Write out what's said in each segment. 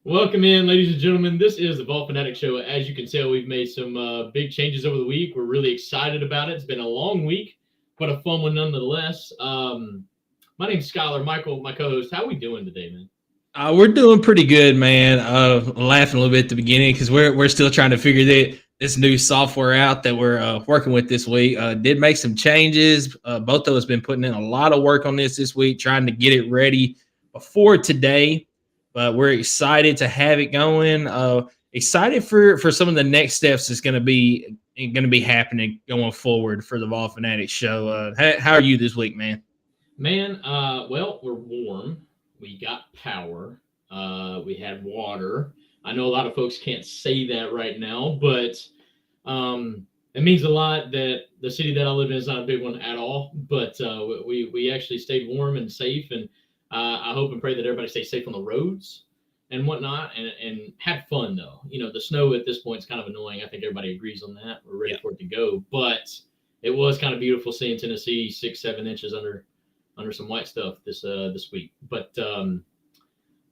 Welcome in, ladies and gentlemen. This is the Vol Fanatic Show. As you can tell, we've made some big changes over the week. We're really excited about it. It's been a long week, but a fun one nonetheless. My name's Skylar, Michael, my co-host. How are we doing today, man? We're doing pretty good, man. Laughing a little bit at the beginning because we're still trying to figure this new software out that we're working with this week. Did make some changes. Both of us been putting in a lot of work on this week, trying to get it ready before today. But we're excited to have it going. Excited for some of the next steps that's going to be happening going forward for the Vol Fanatics show. How are you this week, man? Man, well, we're warm. We got power. We had water. I know a lot of folks can't say that right now, but it means a lot that the city that I live in is not a big one at all. But we actually stayed warm and safe, and I hope and pray that everybody stays safe on the roads and whatnot, and had fun though. You know, the snow at this point is kind of annoying. I think everybody agrees on that. We're ready for it to go, but it was kind of beautiful seeing Tennessee 6-7 inches under some white stuff this week. But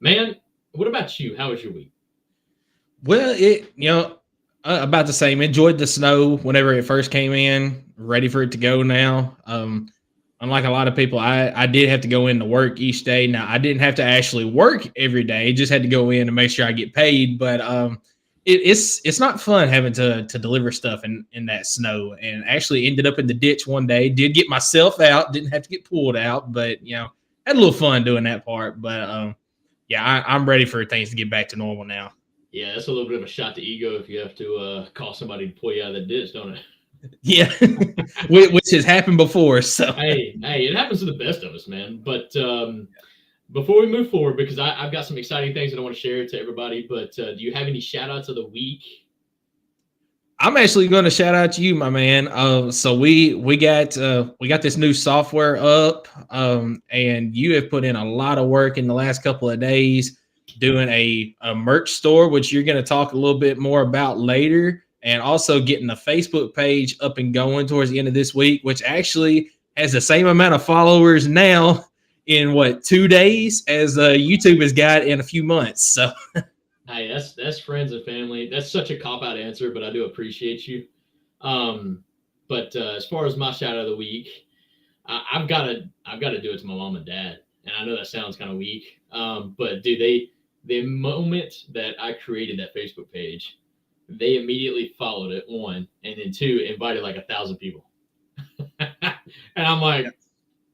man, what about you? How was your week? Well, about the same. Enjoyed the snow whenever it first came in. Ready for it to go now. Unlike a lot of people, I did have to go in to work each day. Now I didn't have to actually work every day. Just had to go in to make sure I get paid. But it's not fun having to deliver stuff in that snow. And actually ended up in the ditch one day. Did get myself out. Didn't have to get pulled out. But had a little fun doing that part. But I'm ready for things to get back to normal now. Yeah, that's a little bit of a shot to ego if you have to call somebody to pull you out of the ditch, don't it? Yeah, which has happened before. So hey, it happens to the best of us, man. But before we move forward, because I've got some exciting things that I want to share to everybody. But do you have any shout outs of the week? I'm actually going to shout out to you, my man. So we got this new software up, and you have put in a lot of work in the last couple of days doing a merch store, which you're going to talk a little bit more about later, and also getting the Facebook page up and going towards the end of this week, which actually has the same amount of followers now in 2 days as YouTube has got in a few months. So. Hey, that's friends and family. That's such a cop out answer, but I do appreciate you. But as far as my shout out of the week, I've got to do it to my mom and dad, and I know that sounds kind of weak, but dude, the moment that I created that Facebook page, they immediately followed it, one, and then two, invited like 1,000 people, and I'm like.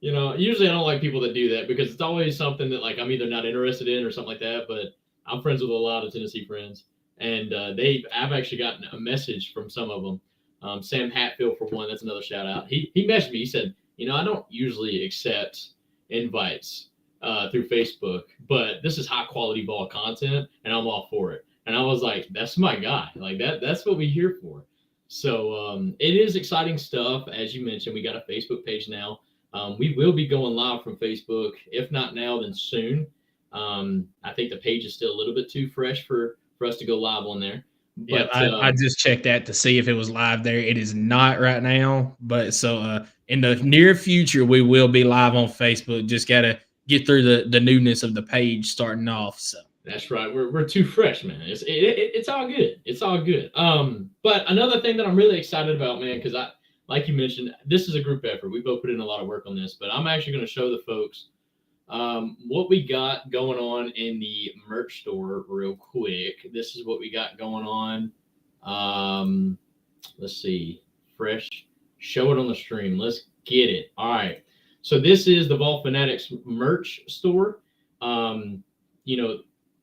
Usually I don't like people that do that because it's always something that like I'm either not interested in or something like that. But I'm friends with a lot of Tennessee friends, and I've actually gotten a message from some of them. Sam Hatfield, for one, that's another shout out. He messaged me. He said, I don't usually accept invites through Facebook, but this is high quality ball content, and I'm all for it. And I was like, that's my guy. Like that's what we're here for. So it is exciting stuff. As you mentioned, we got a Facebook page now. We will be going live from Facebook, if not now, then soon. I think the page is still a little bit too fresh for us to go live on there. But I just checked that to see if it was live there. It is not right now, but so in the near future we will be live on Facebook. Just gotta get through the newness of the page starting off. So that's right. We're too fresh, man. It's all good. It's all good. But another thing that I'm really excited about, man, because like you mentioned, this is a group effort. We both put in a lot of work on this, but I'm actually going to show the folks what we got going on in the merch store real quick. This is what we got going on. Let's see. Fresh. Show it on the stream. Let's get it. All right. So this is the Vol Fanatics merch store.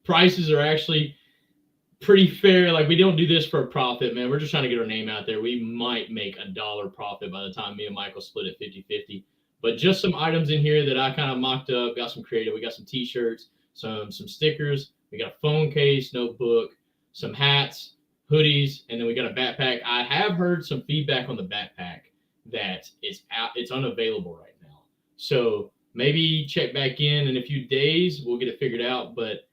Prices are actually pretty fair. Like we don't do this for a profit, man. We're just trying to get our name out there. We might make $1 profit by the time me and Michael split it 50-50. But just some items in here that I kind of mocked up, got some creative. We got some t-shirts, some stickers. We got a phone case, notebook, some hats, hoodies, and then we got a backpack. I have heard some feedback on the backpack that it's unavailable right now. So maybe check back in a few days. We'll get it figured out. But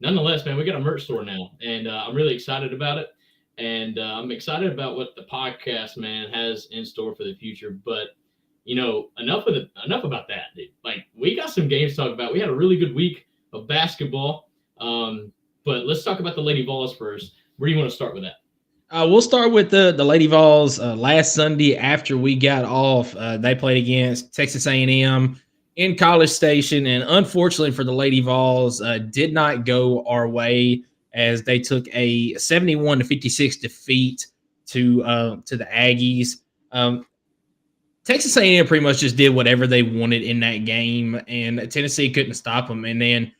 nonetheless, man, we got a merch store now, and I'm really excited about it. And I'm excited about what the podcast, man, has in store for the future. But, enough about that, dude. Like, we got some games to talk about. We had a really good week of basketball. But let's talk about the Lady Vols first. Where do you want to start with that? We'll start with the Lady Vols. Last Sunday after we got off, they played against Texas A&M in College Station, and unfortunately for the Lady Vols, did not go our way as they took a 71-56 defeat to the Aggies. Texas A&M pretty much just did whatever they wanted in that game, and Tennessee couldn't stop them. And then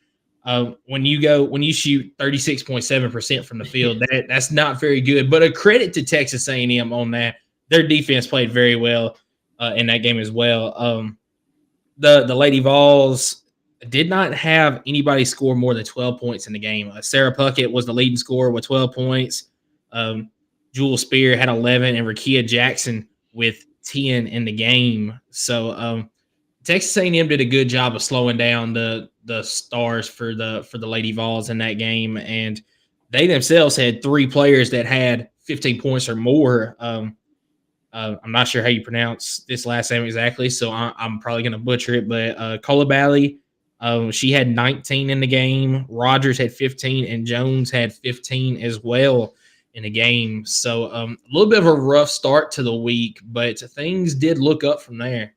when you shoot 36.7% from the field, that's not very good. But a credit to Texas A&M on that. Their defense played very well in that game as well. The Lady Vols did not have anybody score more than 12 points in the game. Sarah Puckett was the leading scorer with 12 points. Jewel Spear had 11, and Rakia Jackson with 10 in the game. So Texas A&M did a good job of slowing down the stars for the Lady Vols in that game, and they themselves had 3 players that had 15 points or more. I'm not sure how you pronounce this last name exactly, so I'm probably going to butcher it, but Kolabali, she had 19 in the game. Rogers had 15, and Jones had 15 as well in the game. So a little bit of a rough start to the week, but things did look up from there.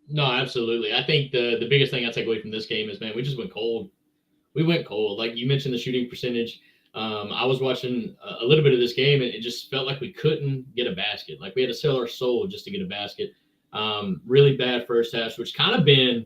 No, absolutely. I think the biggest thing I take away from this game is, man, we just went cold. We went cold. Like you mentioned, the shooting percentage. I was watching a little bit of this game, and it just felt like we couldn't get a basket. Like we had to sell our soul just to get a basket. Really bad first half, which kind of been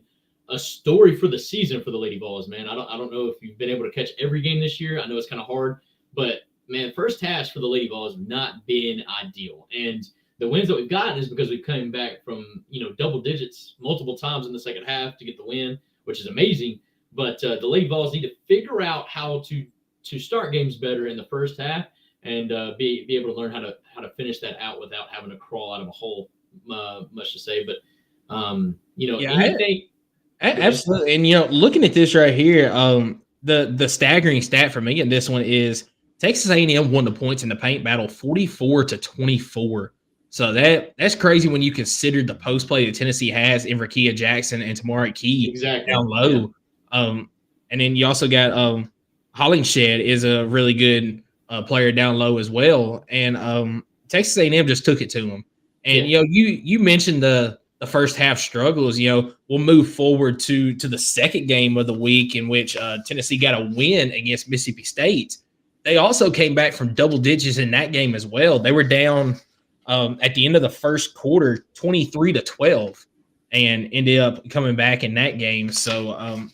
a story for the season for the Lady Vols, man. I don't know if you've been able to catch every game this year. I know it's kind of hard, but man, first half for the Lady Vols have not been ideal. And the wins that we've gotten is because we've come back from, double digits multiple times in the second half to get the win, which is amazing. But the Lady Vols need to figure out how to start games better in the first half and be able to learn how to finish that out without having to crawl out of a hole, much to say. But, anything. Absolutely. And, looking at this right here, the staggering stat for me in this one is Texas A&M won the points in the paint battle 44-24. So that's crazy when you consider the post play that Tennessee has in Rakia Jackson and Tamara Key down low. Yeah. And then you also got Hollingshed is a really good player down low as well. And Texas A&M just took it to them. And you mentioned the first half struggles. We'll move forward to the second game of the week in which Tennessee got a win against Mississippi State. They also came back from double digits in that game as well. They were down at the end of the first quarter, 23-12, and ended up coming back in that game. So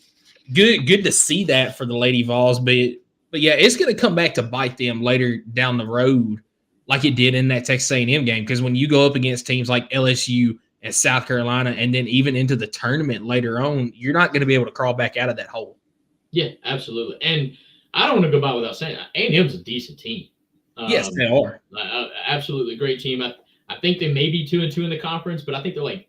good to see that for the Lady Vols. But yeah, it's going to come back to bite them later down the road, like it did in that Texas A&M game. Because when you go up against teams like LSU and South Carolina, and then even into the tournament later on, you're not going to be able to crawl back out of that hole. Yeah, absolutely. And I don't want to go by without saying A&M's a decent team. Yes, they are. Absolutely great team. I think they may be 2-2 in the conference, but I think they're like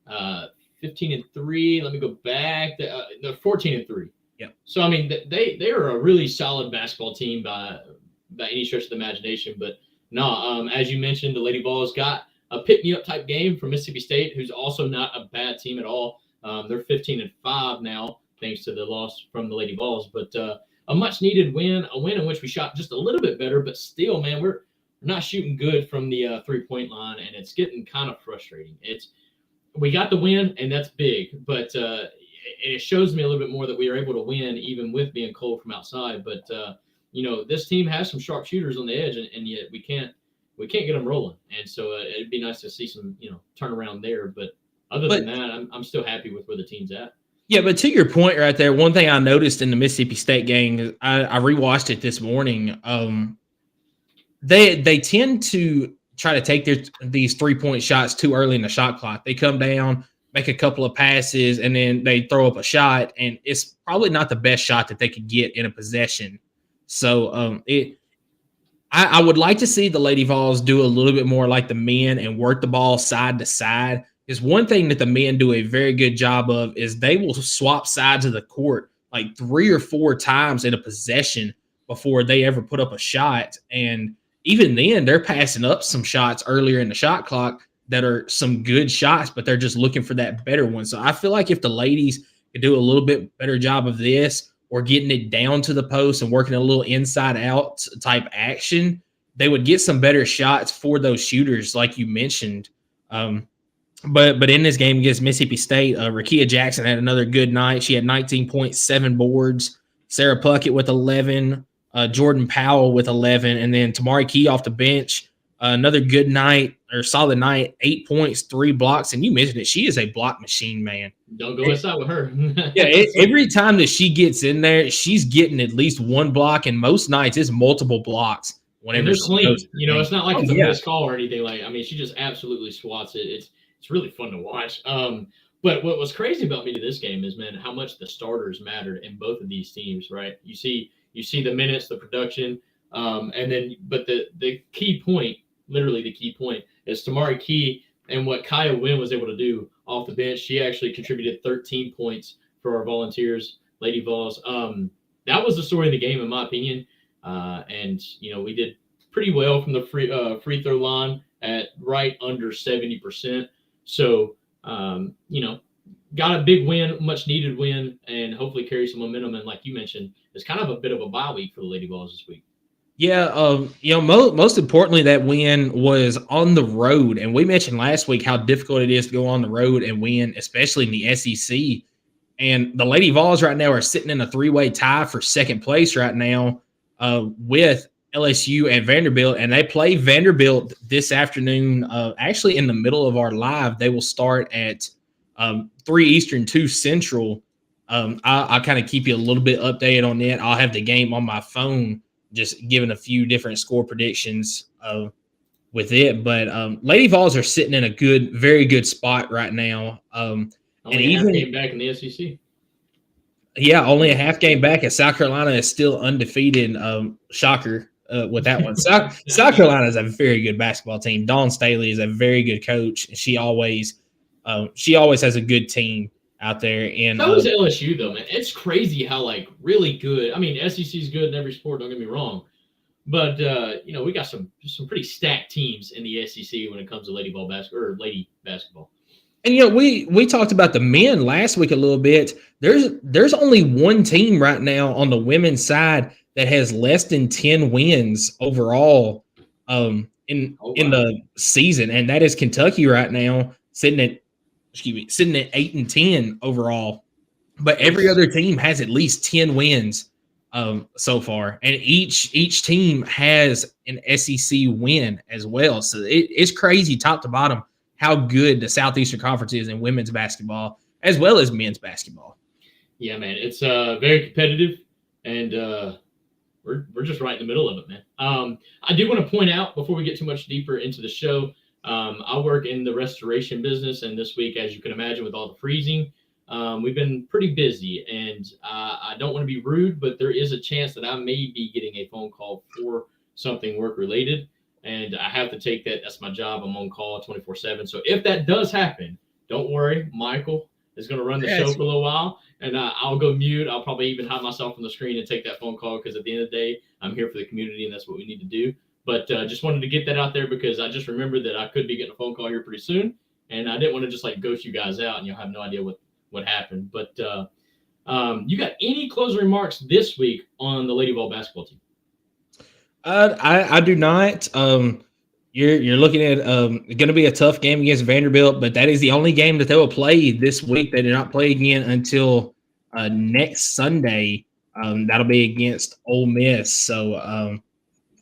15-3. Let me go back. They're 14-3. Yeah. So I mean, they are a really solid basketball team by any stretch of the imagination. But no, as you mentioned, the Lady Vols got a pick me up type game from Mississippi State, who's also not a bad team at all. They're 15-5 now, thanks to the loss from the Lady Vols, but a much needed win, a win in which we shot just a little bit better, but still, man, we're not shooting good from the 3-point line, and it's getting kind of frustrating. We got the win, and that's big, but it shows me a little bit more that we are able to win even with being cold from outside. But this team has some sharp shooters on the edge, and yet we can't get them rolling. And so it'd be nice to see some turnaround there. But other than that, I'm still happy with where the team's at. Yeah, but to your point right there, one thing I noticed in the Mississippi State game, I rewatched it this morning. They tend to try to take these 3-point shots too early in the shot clock. They come down, make a couple of passes, and then they throw up a shot, and it's probably not the best shot that they could get in a possession. So I would like to see the Lady Vols do a little bit more like the men and work the ball side to side. Is one thing that the men do a very good job of is they will swap sides of the court like 3 or 4 times in a possession before they ever put up a shot. And even then, they're passing up some shots earlier in the shot clock that are some good shots, but they're just looking for that better one. So I feel like if the ladies could do a little bit better job of this, or getting it down to the post and working a little inside out type action, they would get some better shots for those shooters, like you mentioned. But in this game against Mississippi State, Rakia Jackson had another good night. She had 19.7 boards. Sarah Puckett with 11. Jordan Powell with 11. And then Tamari Key off the bench. Another good night or solid night. 8 points, 3 blocks. And you mentioned it. She is a block machine, man. Don't go inside with her. Every time that she gets in there, she's getting at least one block. And most nights, it's multiple blocks. Whenever they're clean. It's not like it's a missed call or anything. She just absolutely swats it. It's really fun to watch. But what was crazy about me to this game is, man, how much the starters mattered in both of these teams, right? You see the minutes, the production, and then but the key point, literally the key point, is Tamari Key and what Kaya Wynn was able to do off the bench. She actually contributed 13 points for our Volunteers, Lady Vols. That was the story of the game, in my opinion. And we did pretty well from the free throw line at right under 70%. So, got a big win, much needed win, and hopefully carry some momentum. And like you mentioned, it's kind of a bit of a bye week for the Lady Vols this week. Yeah, most importantly, that win was on the road. And we mentioned last week how difficult it is to go on the road and win, especially in the SEC. And the Lady Vols right now are sitting in a 3-way tie for second place right now with LSU and Vanderbilt, and they play Vanderbilt this afternoon. Actually, in the middle of our live, they will start at 3 Eastern, 2 Central. I'll kind of keep you a little bit updated on that. I'll have the game on my phone, just giving a few different score predictions with it. But Lady Vols are sitting in a very good spot right now. And even came back in the SEC. Yeah, only a half game back, and South Carolina is still undefeated. Shocker. With that one. South Carolina is a very good basketball team. Dawn Staley is a very good coach. And she always has a good team out there. And so is LSU though, man. It's crazy how really good. SEC is good in every sport. Don't get me wrong, but we got some pretty stacked teams in the SEC when it comes to lady basketball. And we talked about the men last week a little bit. There's only one team right now on the women's side that has less than 10 wins overall in the season, and that is Kentucky right now, sitting at 8-10 overall. But every other team has at least 10 wins so far, and each team has an SEC win as well. So it's crazy top to bottom how good the Southeastern Conference is in women's basketball as well as men's basketball. Yeah, man, it's very competitive, and we're just right in the middle of it, man. I do want to point out before we get too much deeper into the show, I work in the restoration business, and this week, as you can imagine, with all the freezing, we've been pretty busy. And I don't want to be rude, but there is a chance that I may be getting a phone call for something work related, and I have to take that. That's my job. I'm on call 24/7. So if that does happen, don't worry. Michael is going to run the show for a little while, and I'll go mute. I'll probably even hide myself on the screen and take that phone call, because at the end of the day, I'm here for the community, and that's what we need to do. But just wanted to get that out there, because I just remembered that I could be getting a phone call here pretty soon, and I didn't want to just ghost you guys out and you'll have no idea what happened. But you got any closing remarks this week on the Lady Vol basketball team? I do not. You're looking at going to be a tough game against Vanderbilt, but that is the only game that they will play this week. They do not play again until next Sunday. That'll be against Ole Miss. So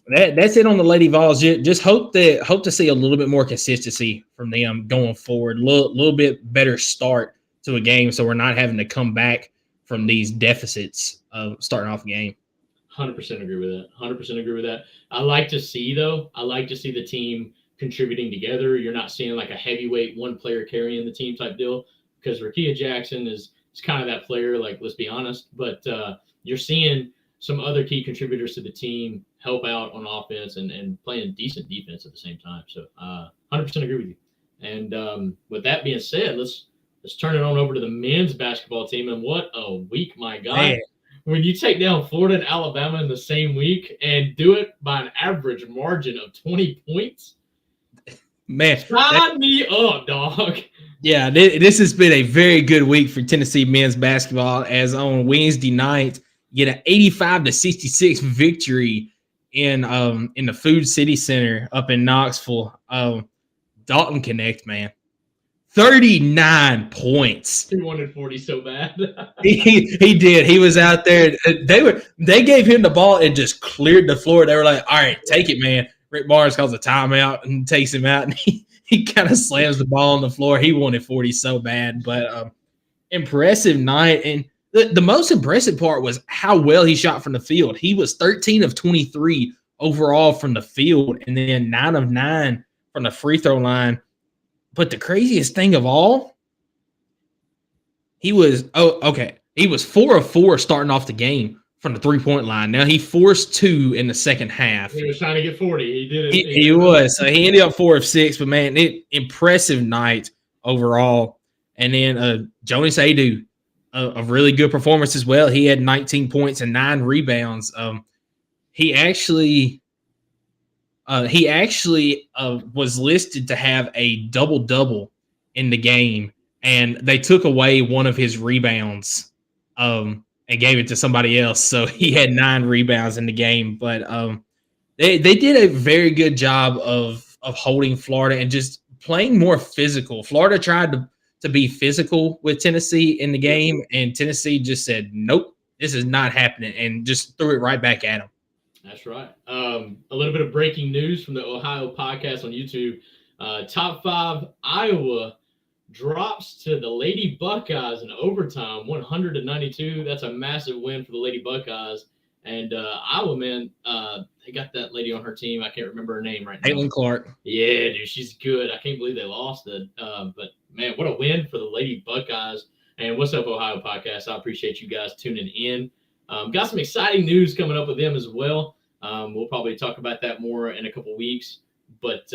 that's it on the Lady Vols. Just hope to see a little bit more consistency from them going forward. A little bit better start to a game, so we're not having to come back from these deficits of starting off a game. 100% agree with that. 100% agree with that. I like to see the team contributing together. You're not seeing a heavyweight one player carrying the team type deal, because Rakia Jackson is kind of that player, let's be honest. But you're seeing some other key contributors to the team help out on offense and playing decent defense at the same time. So 100% agree with you. And with that being said, let's turn it on over to the men's basketball team. And what a week, my God. Man. When you take down Florida and Alabama in the same week and do it by an average margin of 20 points, Man, sign me up, dog. Yeah, this has been a very good week for Tennessee men's basketball. As on Wednesday night, you get an 85-66 victory in the Food City Center up in Knoxville. Dalton Connect, man, 39 points. He wanted 40 so bad. he did. He was out there. They gave him the ball and just cleared the floor. They were like, "All right, take it, man." Rick Barnes calls a timeout and takes him out, and he kind of slams the ball on the floor. He wanted 40 so bad, but impressive night. And the most impressive part was how well he shot from the field. He was 13 of 23 overall from the field, and then 9 of 9 from the free throw line. But the craziest thing of all, he was 4 of 4 starting off the game from the 3-point line. Now he forced 2 in the second half. He was trying to get 40. He did it. He was. So he ended up 4 of 6. But man, impressive night overall. And then Jonas Adu, a really good performance as well. He had 19 points and 9 rebounds. He actually was listed to have a double-double in the game, and they took away one of his rebounds and gave it to somebody else. So he had 9 rebounds in the game. But they did a very good job of holding Florida and just playing more physical. Florida tried to be physical with Tennessee in the game, and Tennessee just said, nope, this is not happening, and just threw it right back at them. That's right. A little bit of breaking news from the Ohio podcast on YouTube. Top 5 Iowa drops to the Lady Buckeyes in overtime, 100-92. That's a massive win for the Lady Buckeyes. And Iowa, man, they got that lady on her team. I can't remember her name right now. Caitlin Clark. Yeah, dude, she's good. I can't believe they lost it. But, man, what a win for the Lady Buckeyes. And what's up, Ohio podcast? I appreciate you guys tuning in. Got some exciting news coming up with them as well. We'll probably talk about that more in a couple weeks. But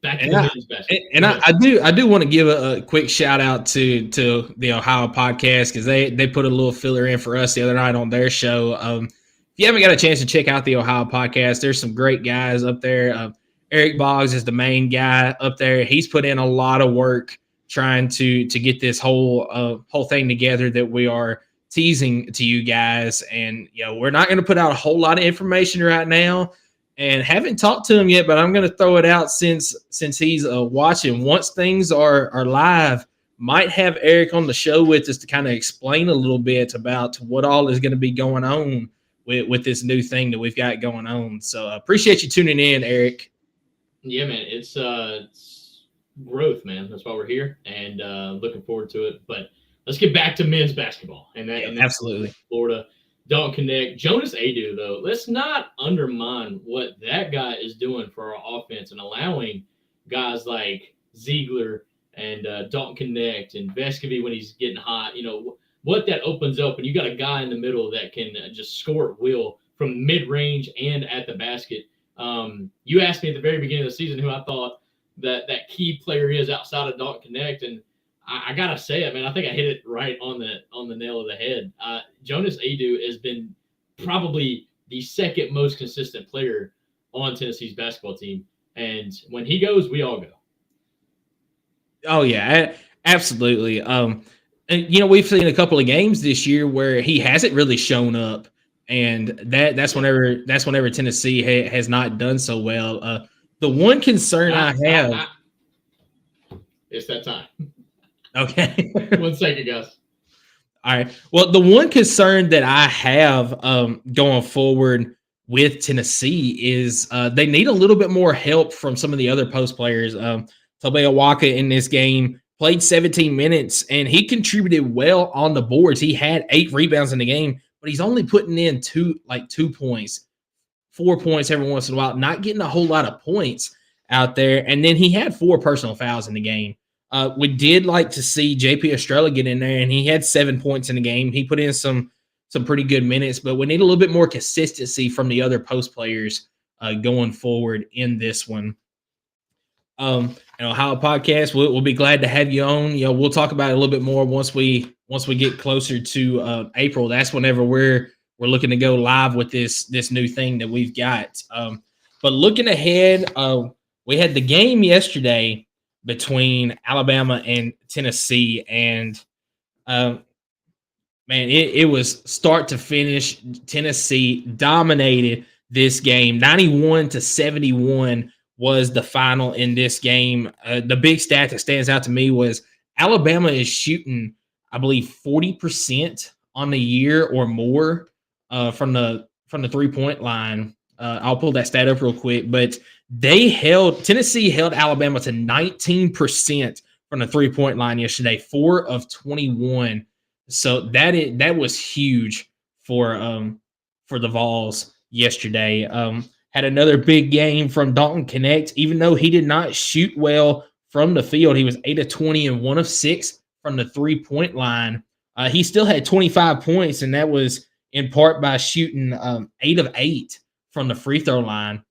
back to the men's basketball. And I do want to give a quick shout out to the Ohio podcast, because they put a little filler in for us the other night on their show. If you haven't got a chance to check out the Ohio podcast, there's some great guys up there. Eric Boggs is the main guy up there. He's put in a lot of work trying to get this whole thing together that we are teasing to you guys. And we're not going to put out a whole lot of information right now, and haven't talked to him yet, but I'm going to throw it out since he's watching. Once things are live, might have Eric on the show with us to kind of explain a little bit about what all is going to be going on with this new thing that we've got going on. So appreciate you tuning in, Eric. Yeah, man, it's growth, man. That's why we're here, and looking forward to it. But let's get back to men's basketball. And absolutely. Florida, Dalton Connect. Jonas Adu, though, let's not undermine what that guy is doing for our offense and allowing guys like Ziegler and Dalton Connect and Vescovy when he's getting hot. What that opens up, and you got a guy in the middle that can just score at will from mid-range and at the basket. You asked me at the very beginning of the season who I thought that key player is outside of Dalton Connect, and I gotta say it, man. I think I hit it right on the nail of the head. Jonas Adu has been probably the second most consistent player on Tennessee's basketball team, and when he goes, we all go. Oh yeah, absolutely. And, we've seen a couple of games this year where he hasn't really shown up, and that's whenever Tennessee has not done so well. The one concern I have, it's that time. Okay. 1 second, guys. All right. Well, the one concern that I have going forward with Tennessee is they need a little bit more help from some of the other post players. Tobe Awaka in this game played 17 minutes, and he contributed well on the boards. He had 8 rebounds in the game, but he's only putting in 2 points, 4 points every once in a while, not getting a whole lot of points out there. And then he had 4 personal fouls in the game. We did like to see JP Estrella get in there, and he had 7 points in the game. He put in some pretty good minutes, but we need a little bit more consistency from the other post players going forward in this one. Ohio podcast, we'll be glad to have you on. We'll talk about it a little bit more once we get closer to April. That's whenever we're looking to go live with this new thing that we've got. But looking ahead, we had the game yesterday between Alabama and Tennessee, and man, it was start to finish. Tennessee dominated this game. 91-71 was the final in this game. The big stat that stands out to me was Alabama is shooting, I believe, 40% on the year or more from the 3-point line. I'll pull that stat up real quick, but Tennessee held Alabama to 19% from the 3-point line yesterday, 4 of 21. So that was huge for the Vols yesterday. Had another big game from Dalton Connect, even though he did not shoot well from the field. He was 8 of 20 and 1 of 6 from the 3-point line. He still had 25 points, and that was in part by shooting 8 of 8 from the free throw line.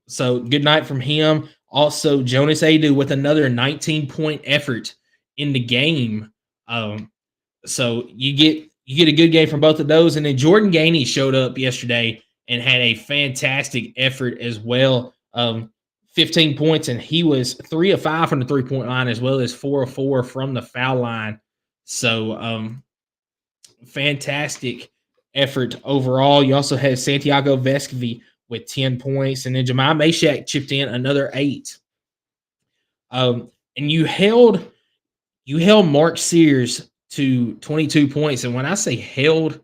So good night from him. Also, Jonas Adu with another 19-point effort in the game. So you get a good game from both of those. And then Jordan Gainey showed up yesterday and had a fantastic effort as well. 15 points, and he was 3 of 5 from the 3-point line, as well as 4 of 4 from the foul line. So fantastic effort overall. You also had Santiago Vescovi with 10 points, and then Jemai Meshack chipped in another 8. And you held Mark Sears to 22 points. And when I say held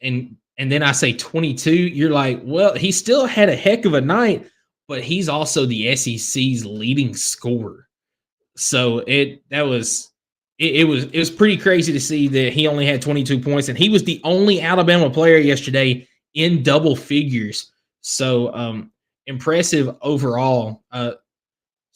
and then I say 22, you're like, well, he still had a heck of a night, but he's also the SEC's leading scorer. So it was pretty crazy to see that he only had 22 points, and he was the only Alabama player yesterday in double figures. So impressive overall. So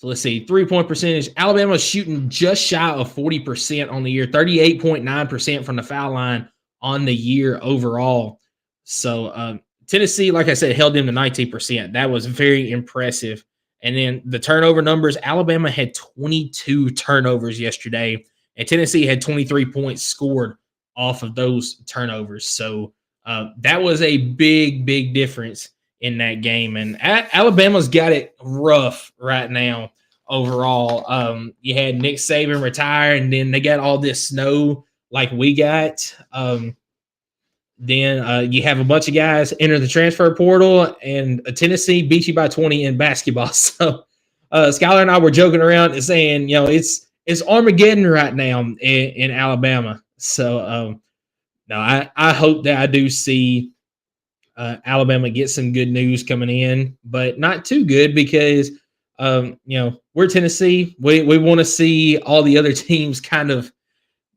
let's see, 3-point percentage. Alabama's shooting just shy of 40% on the year, 38.9% from the foul line on the year overall. So Tennessee, like I said, held them to 19%. That was very impressive. And then the turnover numbers, Alabama had 22 turnovers yesterday, and Tennessee had 23 points scored off of those turnovers. So that was a big, big difference in that game. And Alabama's got it rough right now overall. You had Nick Saban retire, and then they got all this snow like we got. Then you have a bunch of guys enter the transfer portal, and Tennessee beat you by 20 in basketball. So Skylar and I were joking around and saying, it's Armageddon right now in Alabama. So no, I hope that I do see Alabama get some good news coming in, but not too good because we're Tennessee. We want to see all the other teams kind of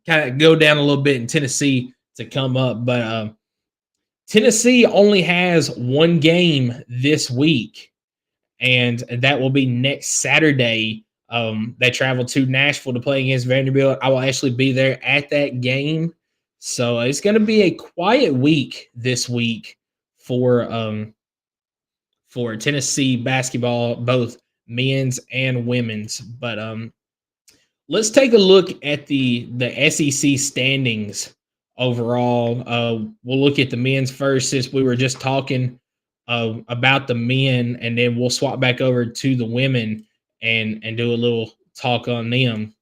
go down a little bit in Tennessee to come up. But Tennessee only has one game this week, and that will be next Saturday. They travel to Nashville to play against Vanderbilt. I will actually be there at that game. So it's going to be a quiet week this week for Tennessee basketball, both men's and women's. But let's take a look at the SEC standings overall. We'll look at the men's first, since we were just talking about the men, and then we'll swap back over to the women and do a little talk on them.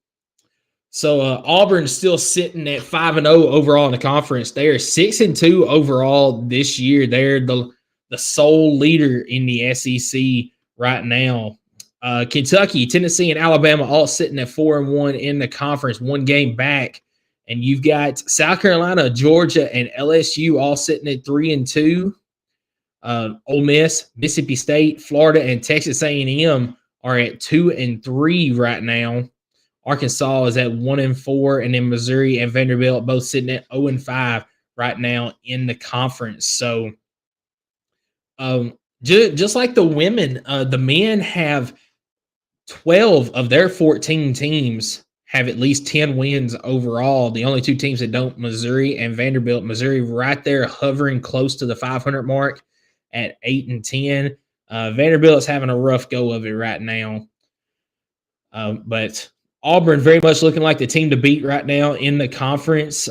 So Auburn's still sitting at 5-0 overall in the conference. They are 6-2 overall this year. They're the sole leader in the SEC right now. Kentucky, Tennessee, and Alabama all sitting at 4-1 in the conference, one game back. And you've got South Carolina, Georgia, and LSU all sitting at 3-2. Ole Miss, Mississippi State, Florida, and Texas A&M are at 2-3 right now. Arkansas is at 1-4, and then Missouri and Vanderbilt both sitting at 0-5 right now in the conference. So, just like the women, the men have 12 of their 14 teams have at least 10 wins overall. The only two teams that don't, Missouri and Vanderbilt. Missouri right there hovering close to the 500 mark at 8-10. Vanderbilt's having a rough go of it right now. But Auburn very much looking like the team to beat right now in the conference.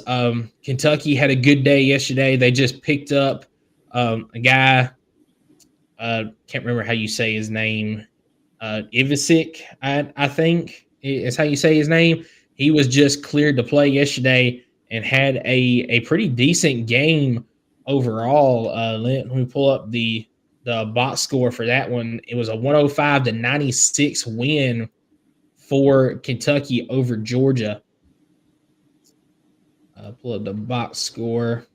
Kentucky had a good day yesterday. They just picked up a guy, can't remember how you say his name. Ivisic, I think is how you say his name. He was just cleared to play yesterday and had a pretty decent game overall. Let me pull up the box score for that one. It was a 105-96 win for Kentucky over Georgia. Pull up the box score.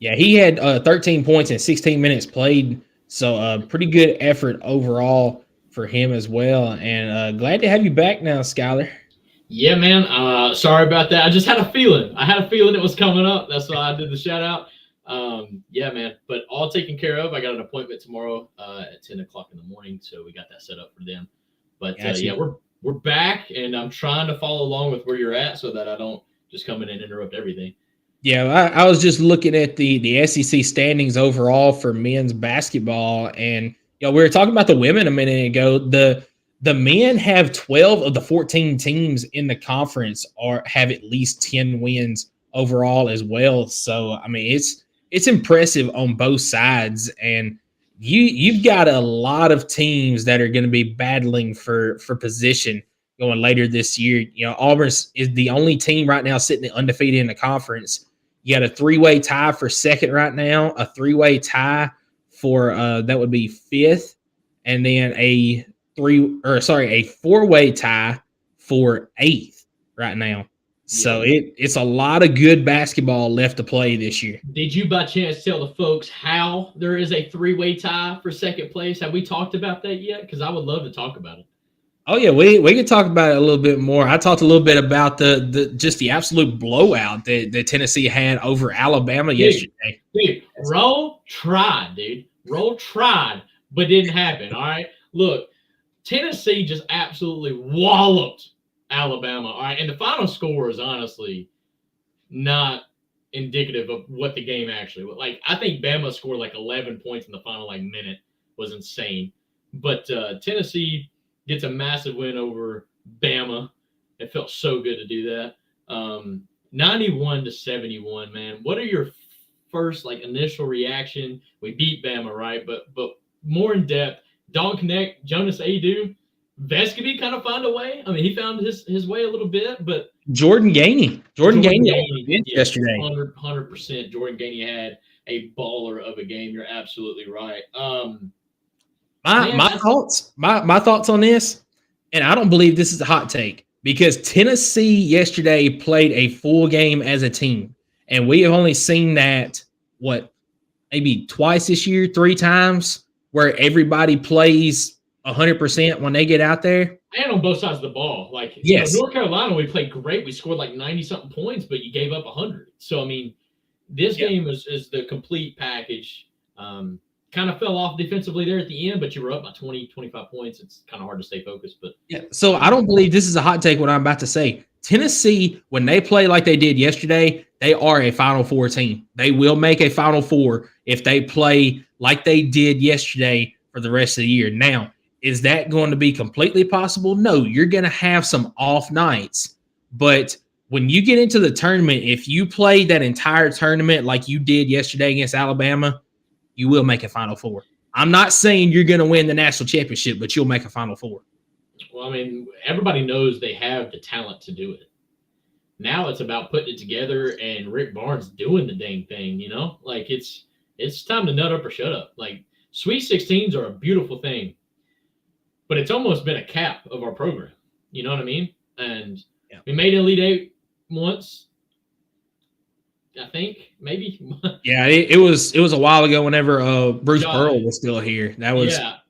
Yeah, he had 13 points in 16 minutes played. So pretty good effort overall for him as well. And glad to have you back now, Skylar. Yeah, man. Sorry about that. I just had a feeling. I had a feeling it was coming up. That's why I did the shout out. Yeah, man. But all taken care of. I got an appointment tomorrow at 10 o'clock in the morning, so we got that set up for them. But yeah, we're back, and I'm trying to follow along with where you're at so that I don't just come in and interrupt everything. Yeah, I was just looking at the SEC standings overall for men's basketball, and we were talking about the women a minute ago. The men have 12 of the 14 teams in the conference have at least 10 wins overall as well. So I mean, it's impressive on both sides, and you've got a lot of teams that are going to be battling for position going later this year. Auburn is the only team right now sitting undefeated in the conference. You got a three-way tie for second right now, a three-way tie for that would be fifth, and then a four-way tie for eighth right now. So it's a lot of good basketball left to play this year. Did you by chance tell the folks how there is a three-way tie for second place? Have we talked about that yet? Because I would love to talk about it. Oh yeah, we can talk about it a little bit more. I talked a little bit about the absolute blowout that Tennessee had over Alabama yesterday. Dude, Roll tried, but didn't happen. All right, look, Tennessee just absolutely walloped Alabama. All right, and the final score is honestly not indicative of what the game actually was. Like, I think Bama scored like 11 points in the final minute. Was insane, but Tennessee gets a massive win over Bama. It felt so good to do that. 91-71, man. What are your first initial reaction? We beat Bama, right? But more in depth, Dog Connect, Jonas Adu, Vescovy kind of found a way. I mean, he found his way a little bit, but Jordan Gainey yesterday. 100%. Jordan Gainey had a baller of a game. You're absolutely right. My thoughts on this, and I don't believe this is a hot take, because Tennessee yesterday played a full game as a team, and we have only seen that maybe twice this year, 3 times, where everybody plays 100% when they get out there. And on both sides of the ball. Yes. North Carolina, we played great. We scored 90-something points, but you gave up 100. So, I mean, this game is the complete package. Kind of fell off defensively there at the end, but you were up by 20, 25 points. It's kind of hard to stay focused. But yeah, so I don't believe this is a hot take what I'm about to say. Tennessee, when they play like they did yesterday, they are a Final Four team. They will make a Final Four if they play like they did yesterday for the rest of the year. Now, is that going to be completely possible? No, you're going to have some off nights. But when you get into the tournament, if you play that entire tournament like you did yesterday against Alabama, you will make a Final Four. I'm not saying you're going to win the national championship, but you'll make a Final Four. Well, I mean, everybody knows they have the talent to do it. Now it's about putting it together and Rick Barnes doing the dang thing, it's time to nut up or shut up. Sweet 16s are a beautiful thing, but it's almost been a cap of our program. You know what I mean? And we made Elite Eight once. I think maybe. Yeah, it was a while ago. Whenever Bruce Pearl was still here, that was a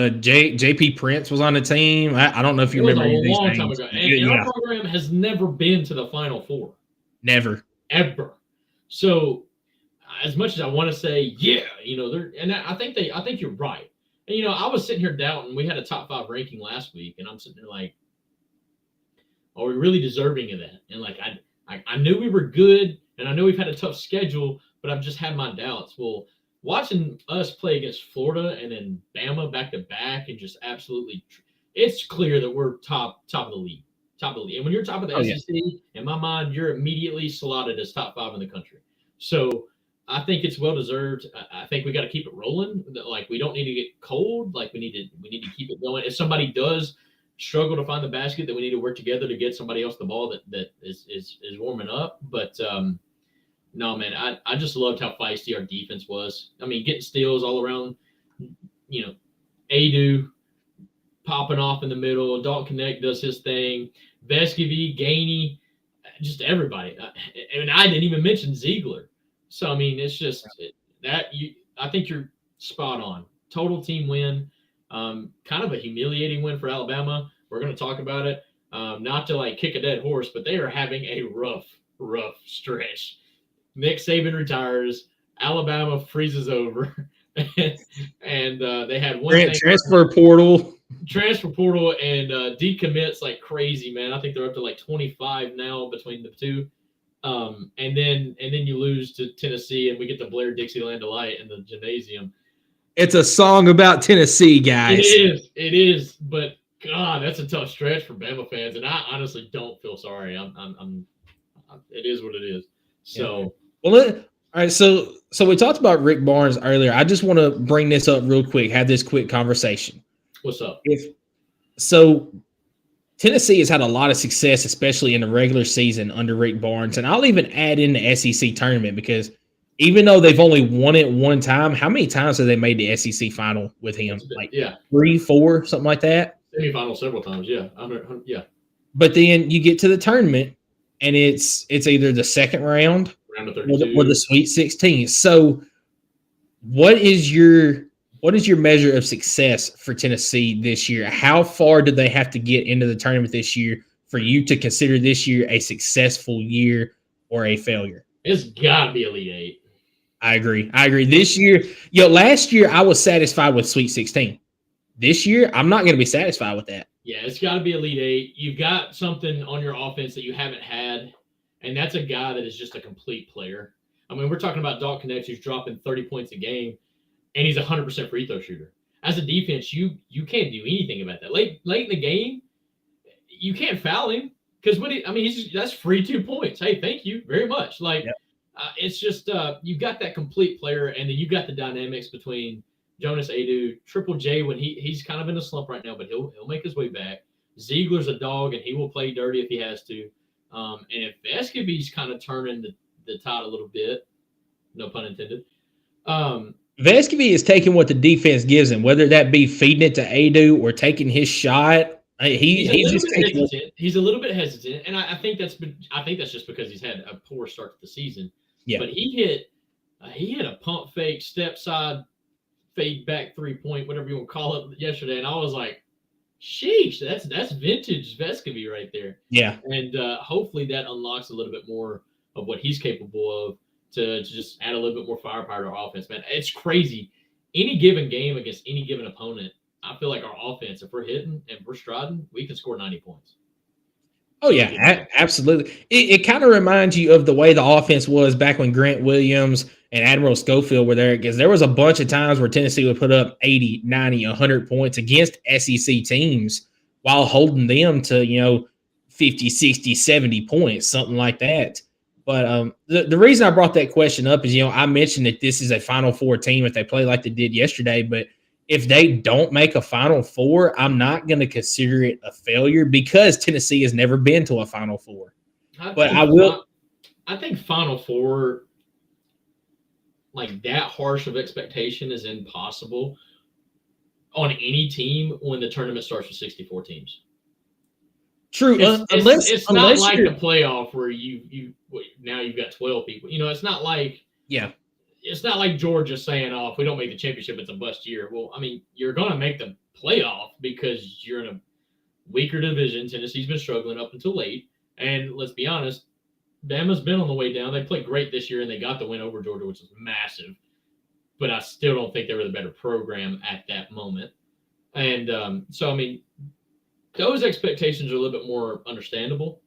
JP Prince was on the team. I don't know if you remember. It was a long time ago, and our program has never been to the Final Four. Never, ever. So, as much as I want to say, I think you're right. And I was sitting here doubting. We had a top 5 ranking last week, and I'm sitting there like, are we really deserving of that? And I knew we were good. And I know we've had a tough schedule, but I've just had my doubts. Well, watching us play against Florida and then Bama back to back, and just absolutely, it's clear that we're top of the league. And when you're top of the SEC, in my mind, you're immediately slotted as top 5 in the country. So I think it's well deserved. I think we got to keep it rolling. Like we don't need to get cold. Like we need to keep it going. If somebody does struggle to find the basket, then we need to work together to get somebody else the ball that is warming up. But no, man, I just loved how feisty our defense was. I mean, getting steals all around. Adu popping off in the middle. Dalton Connect does his thing. Vescovy, Gainey, just everybody. And I didn't even mention Ziegler. So I mean, it's just that I think you're spot on. Total team win. Kind of a humiliating win for Alabama. We're going to talk about it. Not to like kick a dead horse, but they are having a rough stretch. Nick Saban retires. Alabama freezes over. and they had one transfer portal and decommits like crazy, man. I think they're up to like 25 now between the two. And then you lose to Tennessee, and we get the Blair Dixieland Delight in the gymnasium. It's a song about Tennessee, guys. It is. But God, that's a tough stretch for Bama fans, and I honestly don't feel sorry. It is what it is. So, well, all right. So we talked about Rick Barnes earlier. I just want to bring this up real quick. Have this quick conversation. What's up? Tennessee has had a lot of success, especially in the regular season under Rick Barnes. And I'll even add in the SEC tournament because even though they've only won it one time, how many times have they made the SEC final with him? Like 3, 4, something like that? Semifinal several times, yeah. But then you get to the tournament, and it's either the second round of 32. or the Sweet 16. So what is your measure of success for Tennessee this year? How far do they have to get into the tournament this year for you to consider this year a successful year or a failure? It's got to be Elite Eight. I agree. This year, last year I was satisfied with Sweet 16. This year, I'm not going to be satisfied with that. Yeah, it's got to be Elite Eight. You've got something on your offense that you haven't had, and that's a guy that is just a complete player. I mean, we're talking about Dalton Connect, who's dropping 30 points a game, and he's a 100% free throw shooter. As a defense, you can't do anything about that. Late in the game, you can't foul him because that's free 2 points. Hey, thank you very much. It's just you've got that complete player, and then you've got the dynamics between Jonas Adu, Triple J when he's kind of in a slump right now, but he'll make his way back. Ziegler's a dog, and he will play dirty if he has to. And if Vescovy's kind of turning the tide a little bit, no pun intended. Vescovy is taking what the defense gives him, whether that be feeding it to Adu or taking his shot. He's a little bit hesitant, and I think that's just because he's had a poor start to the season. Yeah, but he hit a pump fake, step side, fade back 3-point, whatever you want to call it, yesterday, and I was like, sheesh, that's vintage Vescovy right there. Yeah, and hopefully that unlocks a little bit more of what he's capable of to just add a little bit more firepower to our offense, man. It's crazy. Any given game against any given opponent, I feel like our offense, if we're hitting and we're striding, we can score 90 points. Oh, yeah, absolutely. It kind of reminds you of the way the offense was back when Grant Williams and Admiral Schofield were there, because there was a bunch of times where Tennessee would put up 80, 90, 100 points against SEC teams while holding them to, 50, 60, 70 points, something like that. But the reason I brought that question up is, I mentioned that this is a Final Four team if they play like they did yesterday, but if they don't make a Final Four, I'm not going to consider it a failure because Tennessee has never been to a Final Four. I think Final Four, like that harsh of expectation, is impossible on any team when the tournament starts with 64 teams. True, it's not like the playoff where now you've got 12 people. It's not like It's not like Georgia saying, "Oh, if we don't make the championship, it's a bust year." Well, I mean, you're going to make the playoff because you're in a weaker division. Tennessee's been struggling up until late, and let's be honest, Bama's been on the way down. They played great this year, and they got the win over Georgia, which is massive. But I still don't think they were the better program at that moment. And so, I mean, those expectations are a little bit more understandable.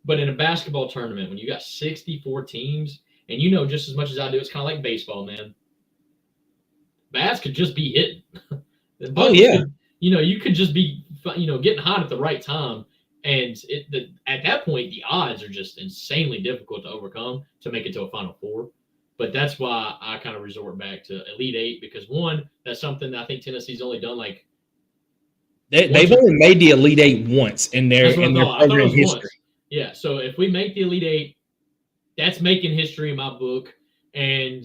But in a basketball tournament, when you got 64 teams, and just as much as I do, it's kind of like baseball, man. Bats could just be hitting. Oh, yeah. You could just be, getting hot at the right time. And at that point, the odds are just insanely difficult to overcome to make it to a Final Four. But that's why I kind of resort back to Elite Eight because one, that's something that I think Tennessee's only done like They've only made the Elite Eight once in their that's what I thought. I thought it program was history. once. Yeah. So if we make the Elite Eight, that's making history in my book, and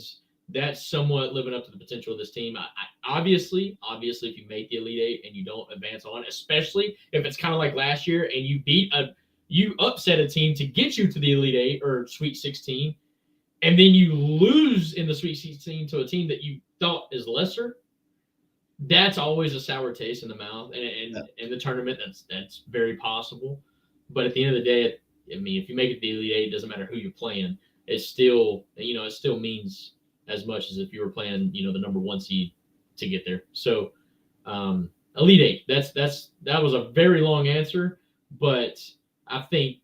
that's somewhat living up to the potential of this team. Obviously, if you make the Elite Eight and you don't advance on, especially if it's kind of like last year and you upset a team to get you to the Elite Eight or Sweet 16, and then you lose in the Sweet 16 to a team that you thought is lesser. That's always a sour taste in the mouth, and in the tournament, that's very possible. But at the end of the day, I mean, if you make it the Elite Eight, it doesn't matter who you're playing. It still means as much as if you were playing, the number one seed to get there. So, Elite Eight. That was a very long answer, but I think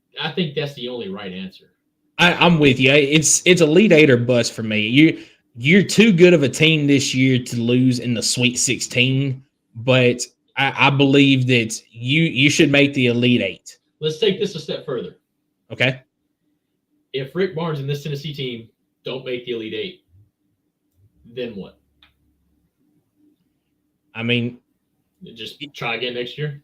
that's the only right answer. I'm with you. It's Elite Eight or bust for me. You're too good of a team this year to lose in the Sweet 16, but I believe that you should make the Elite Eight. Let's take this a step further. Okay. If Rick Barnes and this Tennessee team don't make the Elite Eight, then what? I mean, just try again next year.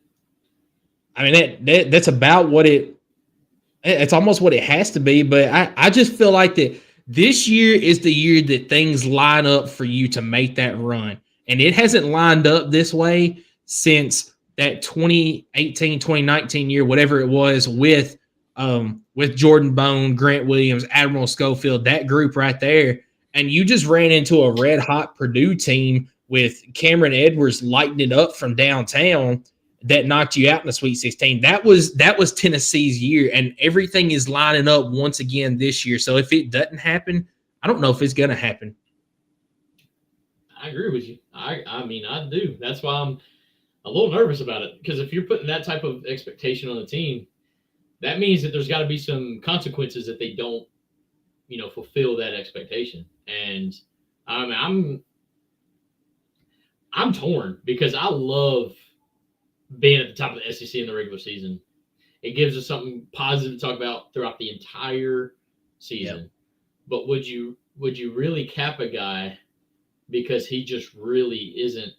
I mean that's about what it's almost what it has to be, but I just feel like that this year is the year that things line up for you to make that run. And it hasn't lined up this way since that 2018, 2019 year, whatever it was, with Jordan Bone, Grant Williams, Admiral Schofield, that group right there. And you just ran into a red hot Purdue team with Cameron Edwards lighting it up from downtown that knocked you out in the Sweet 16. That was Tennessee's year, and everything is lining up once again this year. So if it doesn't happen, I don't know if it's going to happen. I agree with you. I mean, I do. That's why I'm a little nervous about it, because if you're putting that type of expectation on the team, that means that there's got to be some consequences if they don't, fulfill that expectation. And I'm torn because I love being at the top of the SEC in the regular season. It gives us something positive to talk about throughout the entire season. Yep. But would you really cap a guy because he just really isn't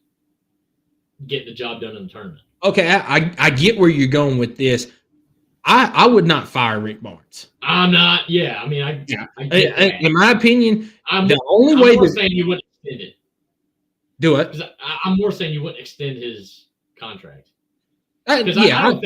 getting the job done in the tournament? Okay, I get where you're going with this. I would not fire Rick Barnes. I'm not. Yeah, I mean, I get that. In my opinion, I'm more saying you wouldn't extend it. Do it. I'm more saying you wouldn't extend his contract. I don't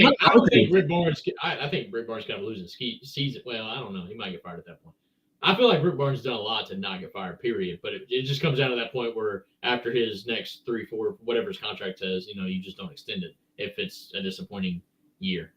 think Rick Barnes. I think Rick Barnes got to lose his season. Well, I don't know. He might get fired at that point. I feel like Rick Barnes done a lot to not get fired. Period. But it just comes down to that point where after his next 3, 4, whatever his contract says, you just don't extend it if it's a disappointing year.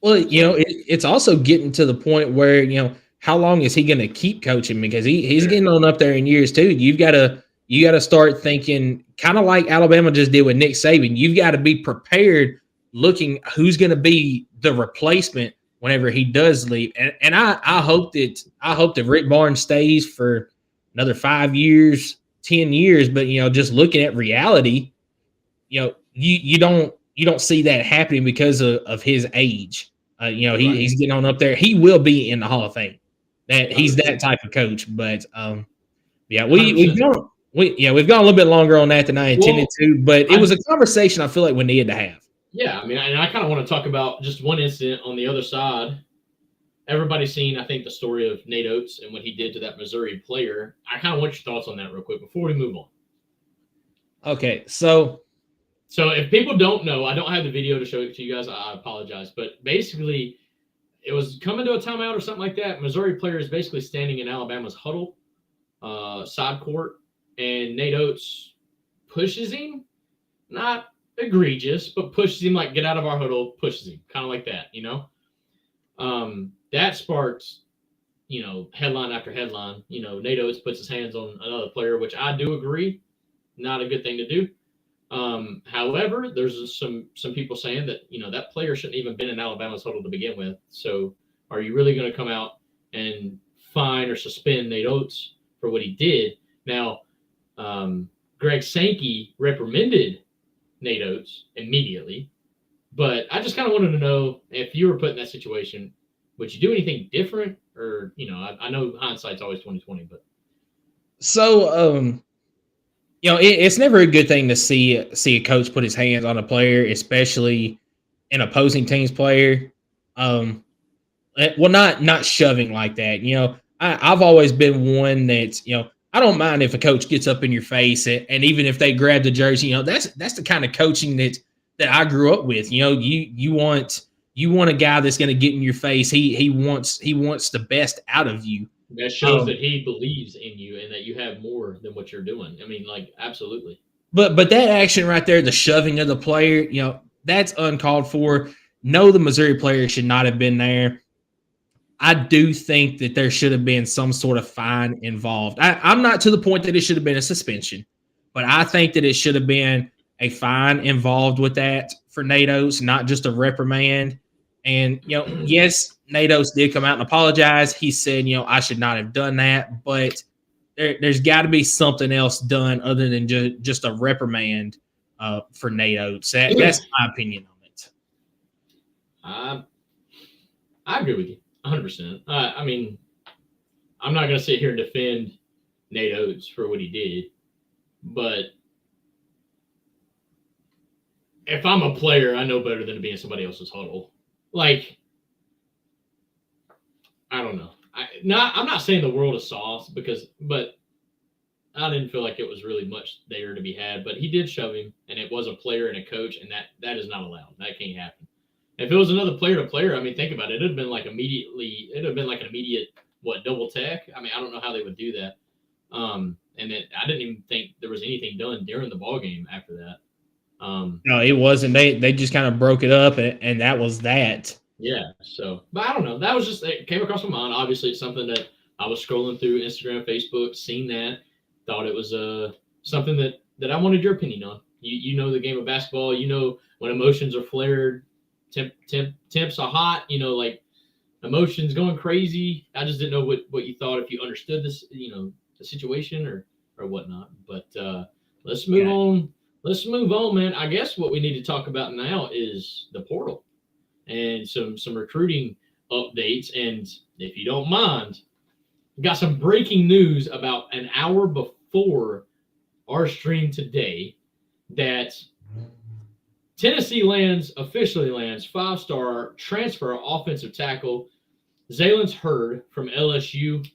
Well, it's also getting to the point where how long is he going to keep coaching, because he's getting on up there in years too. You got to start thinking kind of like Alabama just did with Nick Saban. You've got to be prepared, looking who's going to be the replacement whenever he does leave. And I hope that Rick Barnes stays for another 5 years, 10 years. But just looking at reality, you don't see that happening because of his age. He's getting on up there. He will be in the Hall of Fame. That he's that type of coach. But we've gone a little bit longer on that than I intended to. But it was a conversation I feel like we needed to have. Yeah, I mean, and I kind of want to talk about just one incident on the other side. Everybody's seen, I think, the story of Nate Oates and what he did to that Missouri player. I kind of want your thoughts on that real quick before we move on. Okay, so if people don't know, I don't have the video to show it to you guys. I apologize. But basically, it was coming to a timeout or something like that. Missouri player is basically standing in Alabama's huddle, side court, and Nate Oates pushes him. Not egregious, but pushes him, like, get out of our huddle, pushes him, kind of like that, that sparks, headline after headline. Nate Oates puts his hands on another player, which I do agree, not a good thing to do. However, there's some people saying that, that player shouldn't even been in Alabama's huddle to begin with. So are you really going to come out and fine or suspend Nate Oates for what he did? Now, Greg Sankey reprimanded Nate Oates immediately, but I just kind of wanted to know, if you were put in that situation, would you do anything different? Or, I know hindsight's always 20/20, but So, it's never a good thing to see a coach put his hands on a player, especially an opposing team's player. Um, well, not shoving like that. I've always been one that's I don't mind if a coach gets up in your face, and even if they grab the jersey, that's the kind of coaching that I grew up with. You want a guy that's going to get in your face. He wants the best out of you. That shows that he believes in you and that you have more than what you're doing. I mean, like, absolutely. But that action right there, the shoving of the player, that's uncalled for. No, the Missouri player should not have been there. I do think that there should have been some sort of fine involved. I'm not to the point that it should have been a suspension, but I think that it should have been a fine involved with that for Natos, not just a reprimand. And, yes, Natos did come out and apologize. He said, I should not have done that, but there's got to be something else done other than just a reprimand for Natos. That's my opinion on it. I agree with you 100%. I mean, I'm not going to sit here and defend Nate Oates for what he did, but if I'm a player, I know better than to be in somebody else's huddle. Like, I don't know. I'm not saying the world is soft but I didn't feel like it was really much there to be had. But he did shove him, and it was a player and a coach, and that is not allowed. That can't happen. If it was another player to player, I mean, think about it. It'd have been like an immediate double tech. I mean, I don't know how they would do that. And I didn't even think there was anything done during the ball game after that. No, it wasn't. They just kind of broke it up, and that was that. Yeah. So, but I don't know. That was just it came across my mind. Obviously, it's something that I was scrolling through Instagram, Facebook, seen that, thought it was something that I wanted your opinion on. You know the game of basketball. You know when emotions are flared, temps are hot. Like emotions going crazy. I just didn't know what you thought, if you understood this, the situation or whatnot. But let's move on. Let's move on, man. I guess what we need to talk about now is the portal and some recruiting updates. And if you don't mind, we got some breaking news about an hour before our stream today that Tennessee officially lands 5-star transfer offensive tackle Zaylen Hurd from LSU.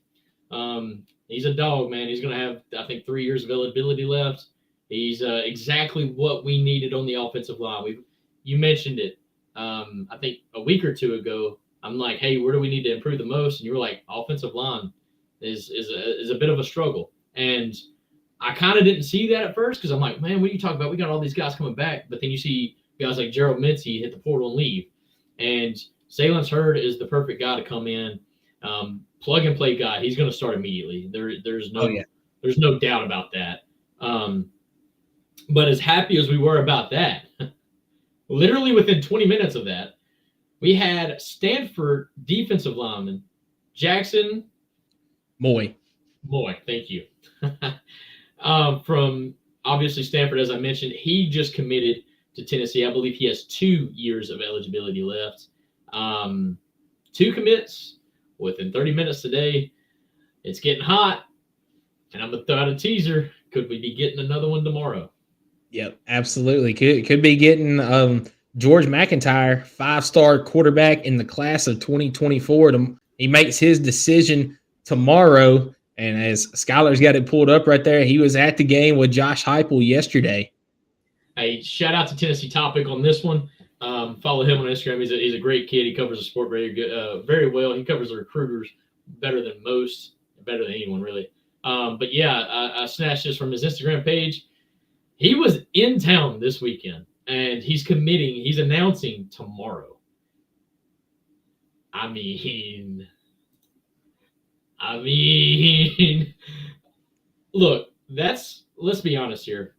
He's a dog, man. He's going to have, I think, 3 years of eligibility left. He's exactly what we needed on the offensive line. You mentioned it. I think a week or two ago. I'm like, hey, where do we need to improve the most? And you were like, offensive line is a bit of a struggle. And I kind of didn't see that at first because I'm like, man, what are you talking about? We got all these guys coming back. But then you see guys like Gerald Mincy hit the portal and leave. And Zaylen Hurd is the perfect guy to come in. Plug and play guy. He's going to start immediately. There's no doubt about that. But as happy as we were about that, literally within 20 minutes of that, we had Stanford defensive lineman Jackson Moy. Thank you. From obviously Stanford, as I mentioned, he just committed to Tennessee. I believe he has 2 years of eligibility left. 2 commits within 30 minutes today. It's getting hot, and I'm gonna throw out a teaser. Could we be getting another one tomorrow? Yep, absolutely. Could be getting George McIntyre, 5-star quarterback in the class of 2024. He makes his decision tomorrow. And as Skylar's got it pulled up right there, he was at the game with Josh Heupel yesterday. Hey, shout out to Tennessee Topic on this one. Follow him on Instagram. He's a great kid. He covers the sport very well. He covers the recruiters better than anyone, really. But yeah, I snatched this from his Instagram page. He was in town this weekend, and he's announcing tomorrow. I mean, look, let's be honest here.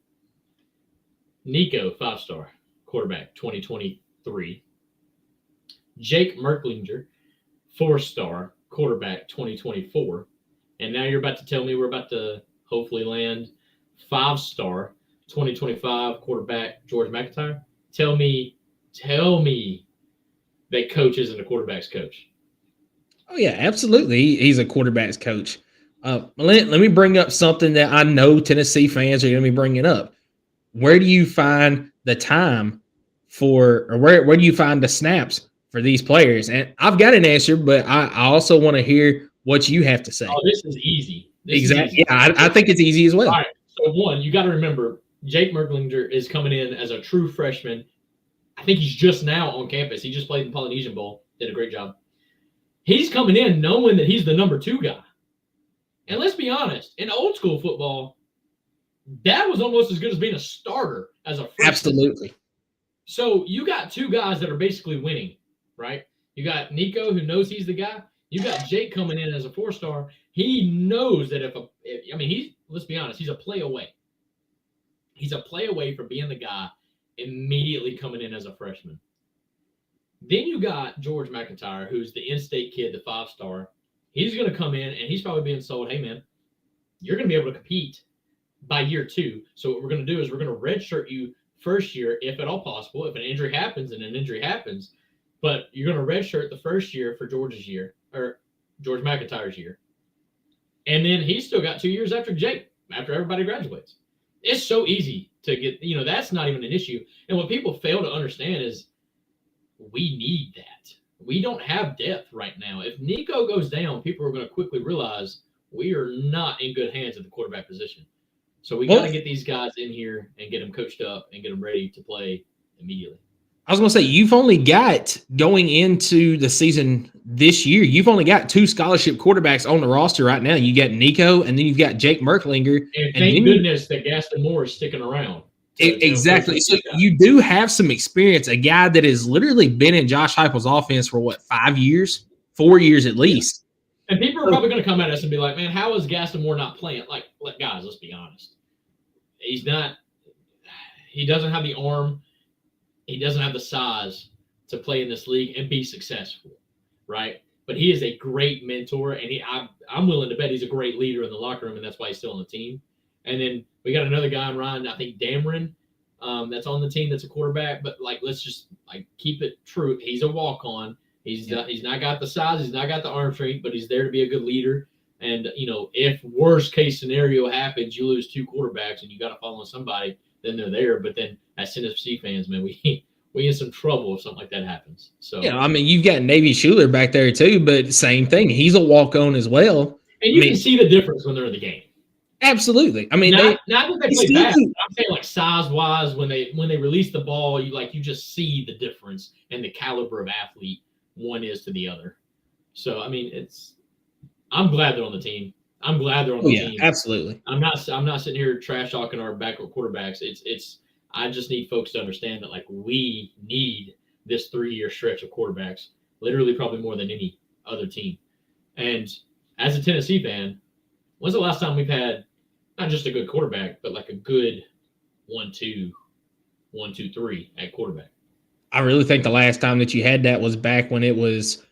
Nico, 5-star quarterback, 2023. Jake Merklinger, 4-star quarterback, 2024. And now you're about to tell me we're about to hopefully land 5-star 2025 quarterback George McIntyre. Tell me that coach isn't a quarterback's coach. Oh yeah, absolutely. He's a quarterback's coach. Let me bring up something that I know Tennessee fans are going to be bringing up. Where do you find the time for, or where do you find the snaps for these players? And I've got an answer, but I also want to hear what you have to say. Oh, this is easy. Exactly. Yeah, I think it's easy as well. All right. So, one, you got to remember, Jake Merklinger is coming in as a true freshman. I think he's just now on campus. He just played in the Polynesian Bowl. Did a great job. He's coming in knowing that he's the number 2 guy. And let's be honest, in old school football, that was almost as good as being a starter as a freshman. Absolutely. So you got 2 guys that are basically winning, right? You got Nico, who knows he's the guy. You got Jake coming in as a 4-star. He knows that let's be honest, he's a play away. He's a play away from being the guy immediately coming in as a freshman. Then you got George McIntyre, who's the in-state kid, the 5-star. He's going to come in, and he's probably being sold, hey, man, you're going to be able to compete by year 2. So what we're going to do is we're going to redshirt you first year, if at all possible. If an injury happens, and an injury happens, but you're going to redshirt the first year for George's year, or George McIntyre's year. And then he's still got 2 years after Jake, after everybody graduates. It's so easy to get, that's not even an issue. And what people fail to understand is we need that. We don't have depth right now. If Nico goes down, people are going to quickly realize we are not in good hands at the quarterback position. So we got to get these guys in here and get them coached up and get them ready to play immediately. I was going to say, you've only got, going into the season this year, you've only got 2 scholarship quarterbacks on the roster right now. You got Nico, and then you've got Jake Merklinger. And thank goodness that Gaston Moore is sticking around. Exactly. So you do have some experience, a guy that has literally been in Josh Heupel's offense for 5 years, 4 years at least. And people are probably going to come at us and be like, man, how is Gaston Moore not playing? Like, guys, let's be honest. He doesn't have the arm. He doesn't have the size to play in this league and be successful, right? But he is a great mentor, and I'm willing to bet he's a great leader in the locker room, and that's why he's still on the team. And then we got another guy in Ryan, I think Dameron, that's on the team that's a quarterback. But, let's just, keep it true. He's a walk-on. He's not got the size. He's not got the arm strength, but he's there to be a good leader. And, if worst-case scenario happens, you lose 2 quarterbacks and you got to follow somebody, then they're there. But then as Tennessee fans, man, we in some trouble if something like that happens. So you've got Navy Schuler back there too, but same thing. He's a walk-on as well. And you can see the difference when they're in the game. Absolutely. Not that they play bad. I'm saying size-wise, when they release the ball, you just see the difference and the caliber of athlete one is to the other. So I'm glad they're on the team. I'm glad they're on the team. Absolutely. I'm not sitting here trash talking our backup quarterbacks. I just need folks to understand that we need this 3-year stretch of quarterbacks, literally probably more than any other team. And as a Tennessee fan, when's the last time we've had not just a good quarterback, but a good 1-2, 1-2-3 at quarterback? I really think the last time that you had that was back when it was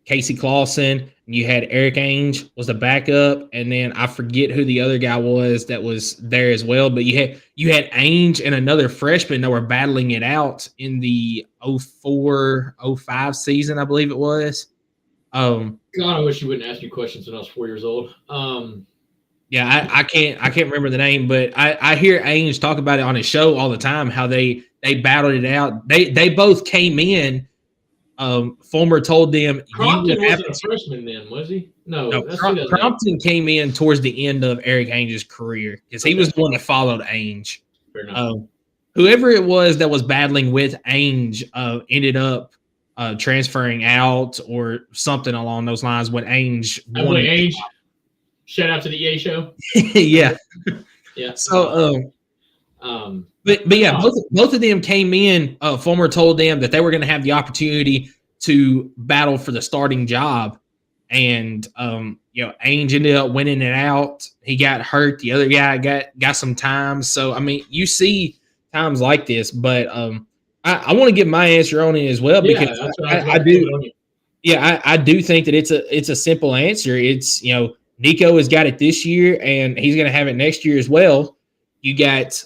Casey Clausen, and you had Eric Ainge was the backup, and then I forget who the other guy was that was there as well. But you had Ainge and another freshman that were battling it out in the 04-05 season, I believe it was. God, I wish you wouldn't ask me questions when I was 4 years old. Yeah, I can't remember the name, but I hear Ainge talk about it on his show all the time, how they battled it out. They both came in. Fulmer told them Crompton wasn't a freshman then, was he? No, Crompton came in towards the end of Eric Ainge's career because he was the one that followed Ainge. Fair enough. Whoever it was that was battling with Ainge ended up transferring out or something along those lines when Ainge won. Ainge. Shout out to the EA show. Yeah. Yeah. So, but yeah, both of them came in. Fulmer told them that they were going to have the opportunity to battle for the starting job, and Ainge ended up winning it out. He got hurt. The other guy got some time. So you see times like this, but I want to give my answer on it as well because I do. Yeah, I do think that it's a simple answer. It's Nico has got it this year, and he's going to have it next year as well. You got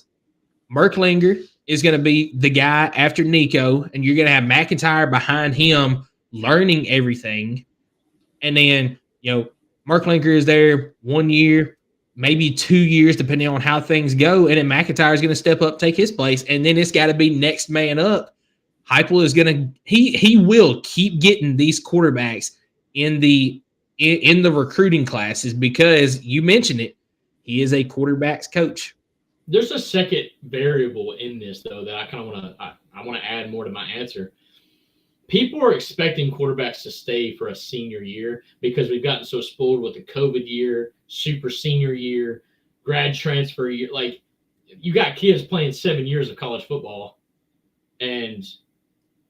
Merklinger is going to be the guy after Nico, and you're going to have McIntyre behind him learning everything. And then, Merklinger is there 1 year, maybe 2 years, depending on how things go. And then McIntyre is going to step up, take his place. And then it's got to be next man up. Heupel is going to he will keep getting these quarterbacks in the recruiting classes because you mentioned it. He is a quarterback's coach. There's a second variable in this though that I kind of want to add more to my answer. People are expecting quarterbacks to stay for a senior year because we've gotten so spoiled with the COVID year, super senior year, grad transfer year. Like, you got kids playing 7 years of college football, and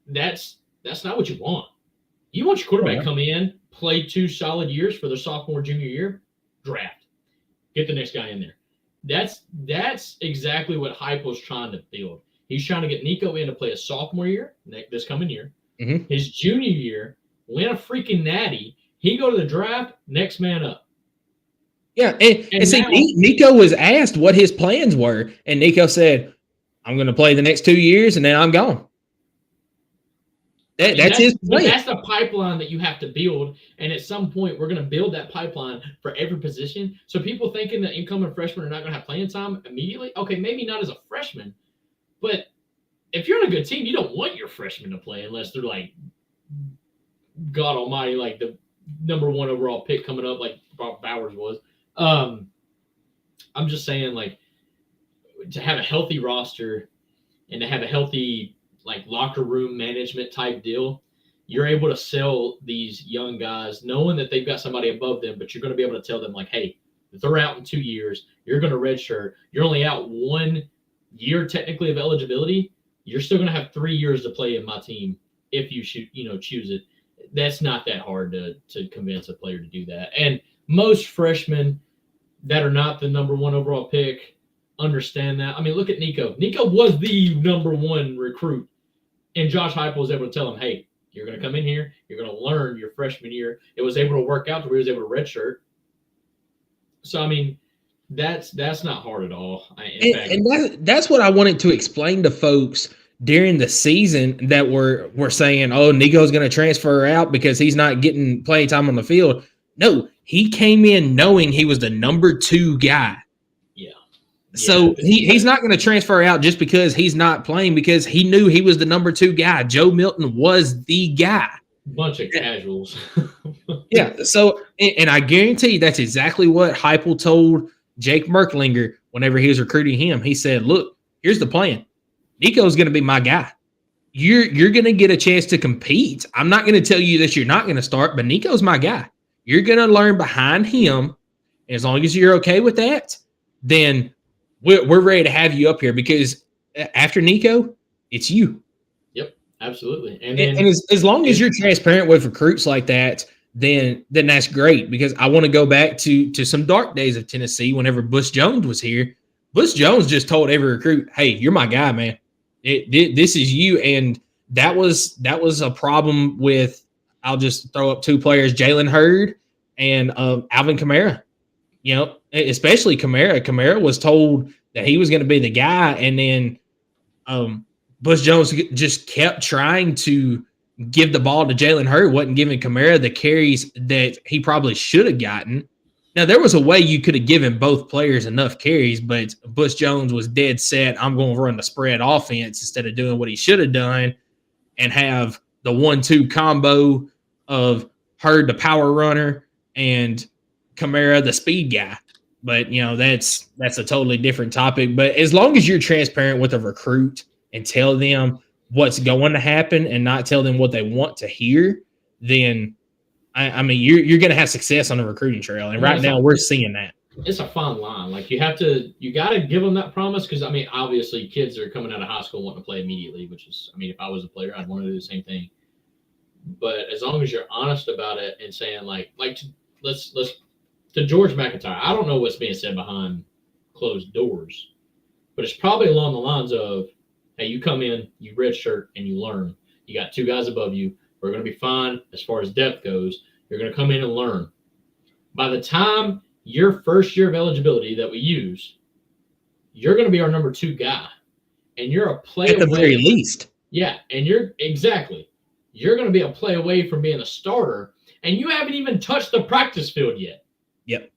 that's not what you want. You want your quarterback to come in, play 2 solid years for their sophomore, junior year, draft, get the next guy in there. That's exactly what Heupel's trying to build. He's trying to get Nico in to play a sophomore year, this coming year. Mm-hmm. His junior year, win a freaking natty. He go to the draft, next man up. Yeah, and see, Nico was asked what his plans were, and Nico said, "I'm going to play the next 2 years, and then I'm gone." That's his plan. That's the pipeline that you have to build, and at some point, we're going to build that pipeline for every position. So people thinking that incoming freshmen are not going to have playing time immediately, okay, maybe not as a freshman, but if you're on a good team, you don't want your freshmen to play unless they're like, God almighty, like the number 1 overall pick coming up, like Bob Bowers was. I'm just saying, like, to have a healthy roster and to have a healthy, like, locker room management type deal, you're able to sell these young guys knowing that they've got somebody above them, but you're going to be able to tell them, like, hey, if they're out in 2 years, you're going to redshirt. You're only out 1 year technically of eligibility. You're still going to have 3 years to play in my team if you should, choose it. That's not that hard to convince a player to do that. And most freshmen that are not the number 1 overall pick understand that. I mean, look at Nico. Nico was the number 1 recruit, and Josh Heupel was able to tell him, hey, you're going to come in here. You're going to learn your freshman year. It was able to work out to where he was able to redshirt. So, I mean, that's not hard at all. That's what I wanted to explain to folks during the season that we're saying, oh, Nico's going to transfer out because he's not getting playing time on the field. No, he came in knowing he was the number 2 guy. Yeah. So he's not going to transfer out just because he's not playing, because he knew he was the number 2 guy. Joe Milton was the guy. Bunch of casuals. Yeah. So, and I guarantee that's exactly what Heupel told Jake Merklinger whenever he was recruiting him. He said, look, here's the plan. Nico's going to be my guy. You're going to get a chance to compete. I'm not going to tell you that you're not going to start, but Nico's my guy. You're going to learn behind him. And as long as you're okay with that, then we're ready to have you up here, because after Nico, it's you. Yep, absolutely. And as long as you're transparent with recruits like that, then that's great, because I want to go back to some dark days of Tennessee whenever Bush Jones was here. Bush Jones just told every recruit, hey, you're my guy, man. This is you. And that was a problem with, I'll just throw up 2 players, Jalen Hurd and Alvin Kamara. Especially Kamara. Kamara was told that he was going to be the guy, and then Bush Jones just kept trying to give the ball to Jalen Hurd, wasn't giving Kamara the carries that he probably should have gotten. Now, there was a way you could have given both players enough carries, but Bush Jones was dead set, I'm going to run the spread offense instead of doing what he should have done and have the 1-2 combo of Hurd, the power runner, and Kamara, the speed guy. But, that's a totally different topic. But as long as you're transparent with a recruit and tell them what's going to happen and not tell them what they want to hear, then I mean, you're going to have success on the recruiting trail. And right now we're seeing that. It's a fine line. Like, you got to give them that promise. Cause I mean, obviously kids are coming out of high school wanting to play immediately, which is, I mean, if I was a player, I'd want to do the same thing. But as long as you're honest about it and saying let's to George McIntyre, I don't know what's being said behind closed doors, but it's probably along the lines of, hey, you come in, you redshirt, and you learn. You got 2 guys above you. We're going to be fine as far as depth goes. You're going to come in and learn. By the time your first year of eligibility that we use, you're going to be our number 2 guy. And you're a play at the very least. Yeah, and you're going to be a play away from being a starter, and you haven't even touched the practice field yet. Yep.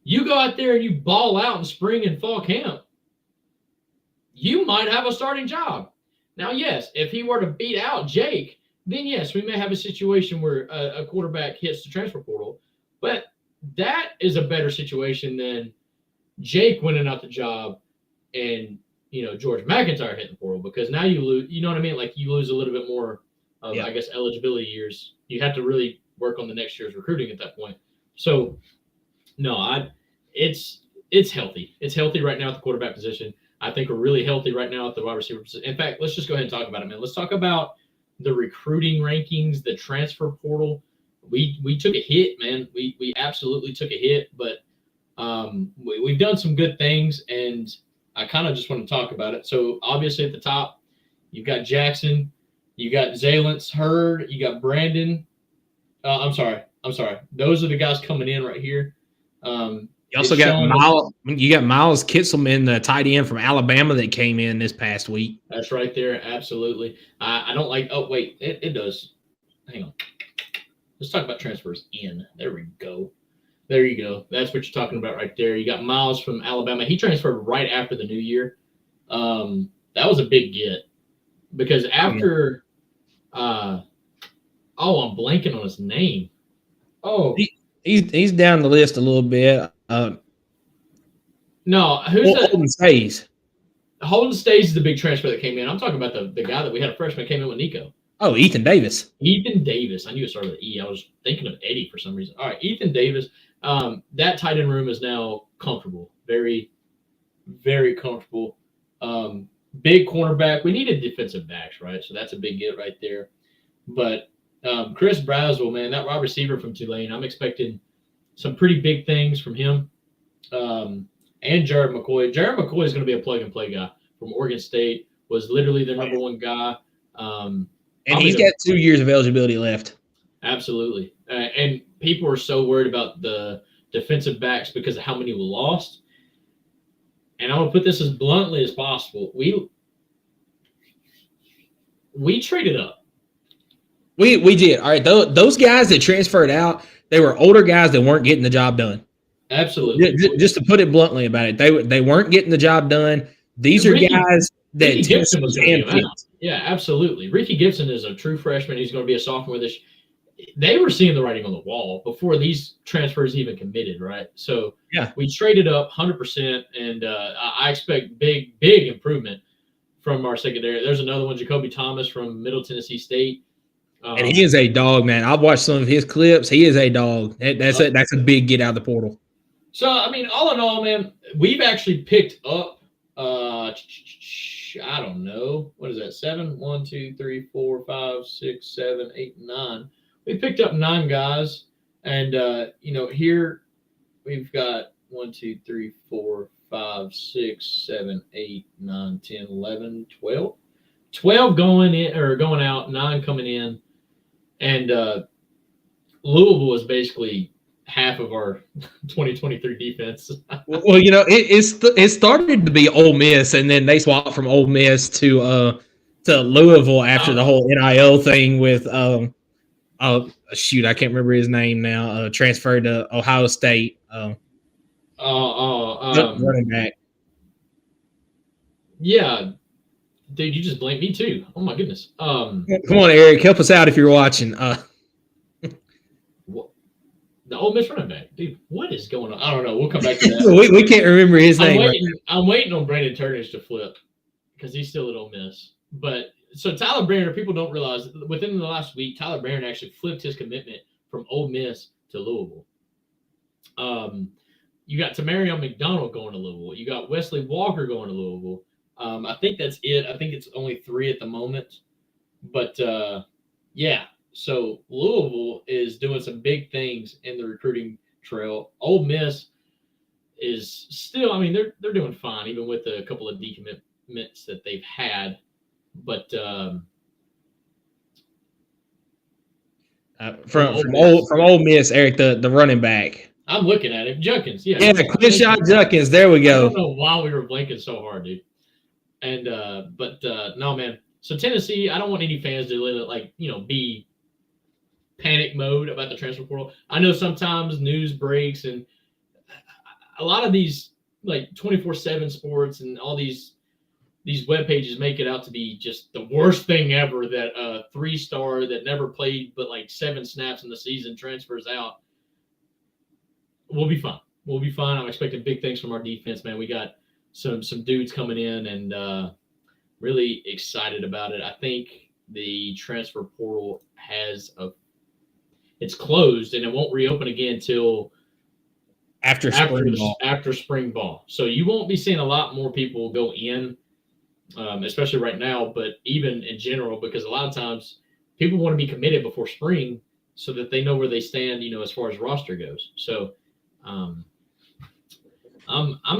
You go out there and you ball out in spring and fall camp, you might have a starting job. Now, yes, if he were to beat out Jake, then yes, we may have a situation where a quarterback hits the transfer portal. But that is a better situation than Jake winning out the job and George McIntyre hitting the portal, because now you lose. You know what I mean? Like, you lose a little bit more of, I guess, eligibility years. You have to really work on the next year's recruiting at that point. So no, it's healthy. It's healthy right now at the quarterback position. I think we're really healthy right now at the wide receiver position. In fact, let's just go ahead and talk about it, man. Let's talk about the recruiting rankings, the transfer portal. We took a hit, man. We absolutely took a hit, but we've done some good things, and I kind of just want to talk about it. So obviously at the top, you've got Jackson, you got Zalance, Hurd, you got Brandon. I'm sorry. Those are the guys coming in right here. You also got Miles. You got Miles Kitselman, the tight end from Alabama that came in this past week. That's right there. Absolutely. I don't like. Oh wait, it does. Hang on. Let's talk about transfers in. There we go. There you go. That's what you're talking about right there. You got Miles from Alabama. He transferred right after the new year. That was a big get, because after. I'm blanking on his name. Oh, he's down the list a little bit. No, who's Holden Stays? Holden Stays is the big transfer that came in. I'm talking about the guy that we had a freshman came in with Nico. Oh, Ethan Davis. Ethan Davis. I knew it started with E. I was thinking of Eddie for some reason. All right, Ethan Davis. That tight end room is now comfortable. Very, very comfortable. Big cornerback. We needed defensive backs, right? So that's a big get right there. But Chris Braswell, man, that wide receiver from Tulane, I'm expecting some pretty big things from him. And Jared McCoy. Jared McCoy is going to be a plug-and-play guy from Oregon State, was literally their number one guy. And he's got 2 years of eligibility left. Absolutely. And people are so worried about the defensive backs because of how many we lost. And I'm going to put this as bluntly as possible. We traded up. We did. All right, those guys that transferred out, they were older guys that weren't getting the job done. Absolutely. Just to put it bluntly about it, they weren't getting the job done. These are guys that Ricky Gibson was going to be out. Yeah, absolutely. Ricky Gibson is a true freshman. He's going to be a sophomore this. They were seeing the writing on the wall before these transfers even committed, right? So yeah, we traded up 100%, and I expect big improvement from our secondary. There's another one, Jacoby Thomas from Middle Tennessee State. And he is a dog, man. I've watched some of his clips. He is a dog. That's a big get out of the portal. So, I mean, all in all, man, we've actually picked up, I don't know, what is that, 7? 1, 2, 3, 4, 5, 6, 7, 8, 9. We picked up 9 guys, and, here we've got 1, 2, 3, 4, 5, 6, 7, 8, 9, 10, 11, 12. 12 going in or going out, 9 coming in. And Louisville is basically half of our 2023 defense. Well, it started to be Ole Miss, and then they swapped from Ole Miss to Louisville after the whole NIL thing with I can't remember his name now. Transferred to Ohio State. Running back. Yeah. Dude, you just blamed me too. Oh my goodness. Come on, Eric, help us out if you're watching. The Ole Miss running back, dude. What is going on? I don't know. We'll come back to that. we can't remember his name. I'm waiting on Brandon Turnage to flip because he's still at Ole Miss. But so Tyler Barron, people don't realize within the last week, Tyler Barron actually flipped his commitment from Ole Miss to Louisville. You got Tamarion McDonald going to Louisville. You got Wesley Walker going to Louisville. I think that's it. I think it's only 3 at the moment. But, yeah, so Louisville is doing some big things in the recruiting trail. Ole Miss is still, I mean, they're doing fine, even with a couple of decommitments that they've had. But from Ole Miss, Eric, the running back. I'm looking at him. Junkins, yeah. Yeah, Quinshon Junkins. There we go. I don't know why we were blanking so hard, dude. And but no, man. So Tennessee, I don't want any fans to be panic mode about the transfer portal. I know sometimes news breaks and a lot of these like 24/7 sports and all these web pages make it out to be just the worst thing ever that a 3-star that never played but like 7 snaps in the season transfers out. We'll be fine. We'll be fine. I'm expecting big things from our defense, man. We got some dudes coming in and really excited about it. I think the transfer portal it's closed and it won't reopen again until after spring ball. So you won't be seeing a lot more people go in, especially right now, but even in general, because a lot of times people want to be committed before spring so that they know where they stand, as far as roster goes. So I'm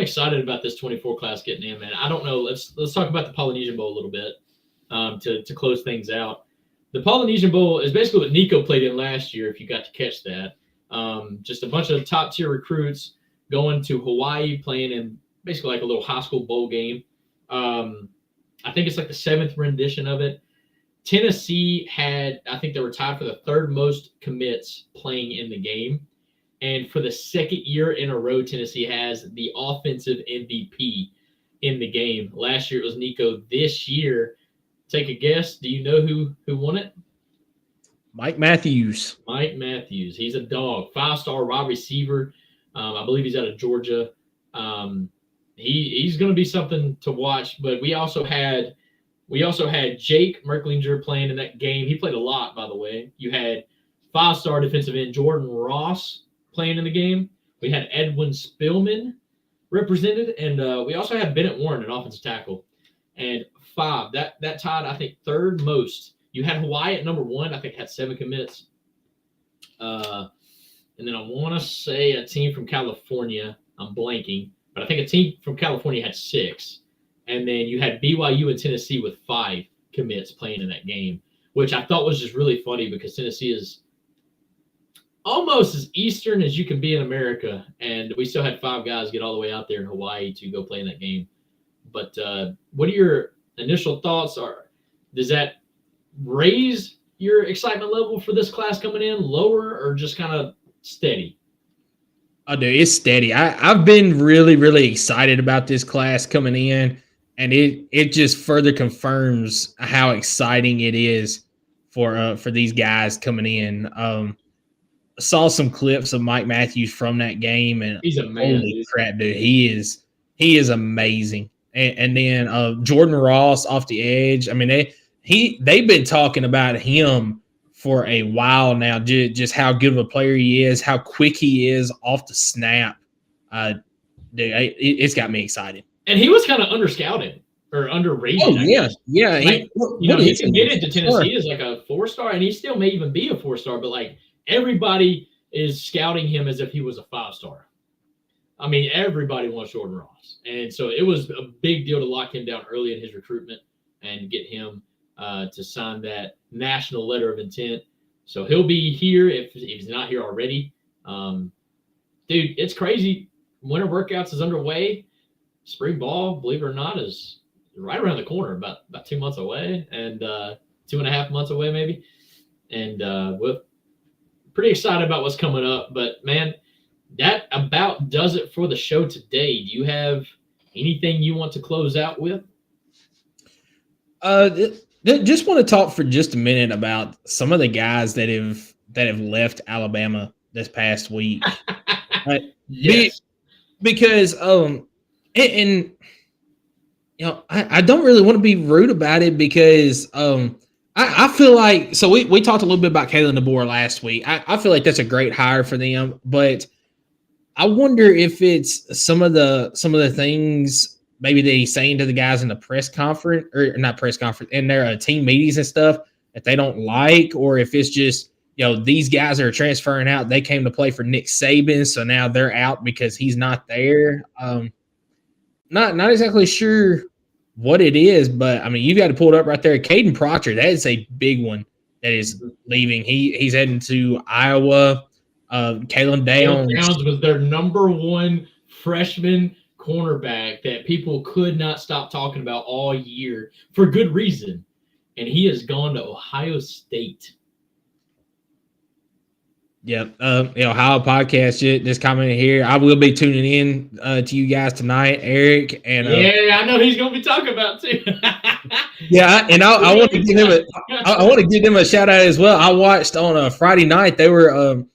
excited about this 24 class getting in, man. I don't know. Let's talk about the Polynesian Bowl a little bit to close things out. The Polynesian Bowl is basically what Nico played in last year, if you got to catch that. Just a bunch of top-tier recruits going to Hawaii, playing in basically like a little high school bowl game. I think it's like the 7th rendition of it. Tennessee I think they were tied for the 3rd most commits playing in the game. And for the 2nd year in a row, Tennessee has the offensive MVP in the game. Last year it was Nico. This year, take a guess. Do you know who won it? Mike Matthews. Mike Matthews. He's a dog. 5-star wide receiver. I believe he's out of Georgia. He's going to be something to watch. But we also had Jake Merklinger playing in that game. He played a lot, by the way. You had 5-star defensive end Jordan Ross playing in the game. We had Edwin Spillman represented, and we also had Bennett Warren, an offensive tackle. And 5. That tied, I think, 3rd most. You had Hawaii at number 1. I think had 7 commits. And then I want to say a team from California. I'm blanking, but I think a team from California had 6. And then you had BYU and Tennessee with 5 commits playing in that game, which I thought was just really funny because Tennessee is almost as Eastern as you can be in America. And we still had 5 guys get all the way out there in Hawaii to go play in that game. But what are your initial thoughts? Does that raise your excitement level for this class coming in, lower, or just kind of steady? Oh, dude, it's steady. I've been really, really excited about this class coming in, and it just further confirms how exciting it is for these guys coming in. Saw some clips of Mike Matthews from that game, and he's a man. Holy crap, dude, he is amazing. And then Jordan Ross off the edge. I mean, they've been talking about him for a while now, just how good of a player he is, how quick he is off the snap. Dude, it's got me excited. And he was kind of underscouted or underrated. Oh, yeah. Yeah. Like, he committed to Tennessee as like a 4-star, and he still may even be a 4-star, but like everybody is scouting him as if he was a 5-star. I mean, everybody wants Jordan Ross. And so it was a big deal to lock him down early in his recruitment and get him to sign that national letter of intent. So he'll be here if he's not here already. Dude, it's crazy. Winter workouts is underway. Spring ball, believe it or not, is right around the corner, about 2 months away, and 2.5 months away maybe. And we're pretty excited about what's coming up. But, man, that about does it for the show today. Do you have anything you want to close out with? Just want to talk for just a minute about some of the guys that have left Alabama this past week. Yes. Because I don't really want to be rude about it because I feel like, so we talked a little bit about Kalen DeBoer last week. I feel like that's a great hire for them, but I wonder if it's some of the things maybe that he's saying to the guys in the press conference, or not press conference, in their team meetings and stuff that they don't like, or if it's just, these guys are transferring out. They came to play for Nick Saban, so now they're out because he's not there. Not exactly sure what it is, but I mean, you've got to pull it up right there. Caden Proctor, that is a big one that is leaving. He's heading to Iowa. Kalen Downs was their number 1 freshman cornerback that people could not stop talking about all year for good reason, and he has gone to Ohio State. Yep. How podcast just commenting here. I will be tuning in to you guys tonight, Eric. And yeah, I know he's gonna be talking about too. yeah, and I want to give him I want to give them a shout out as well. I watched on a Friday night they were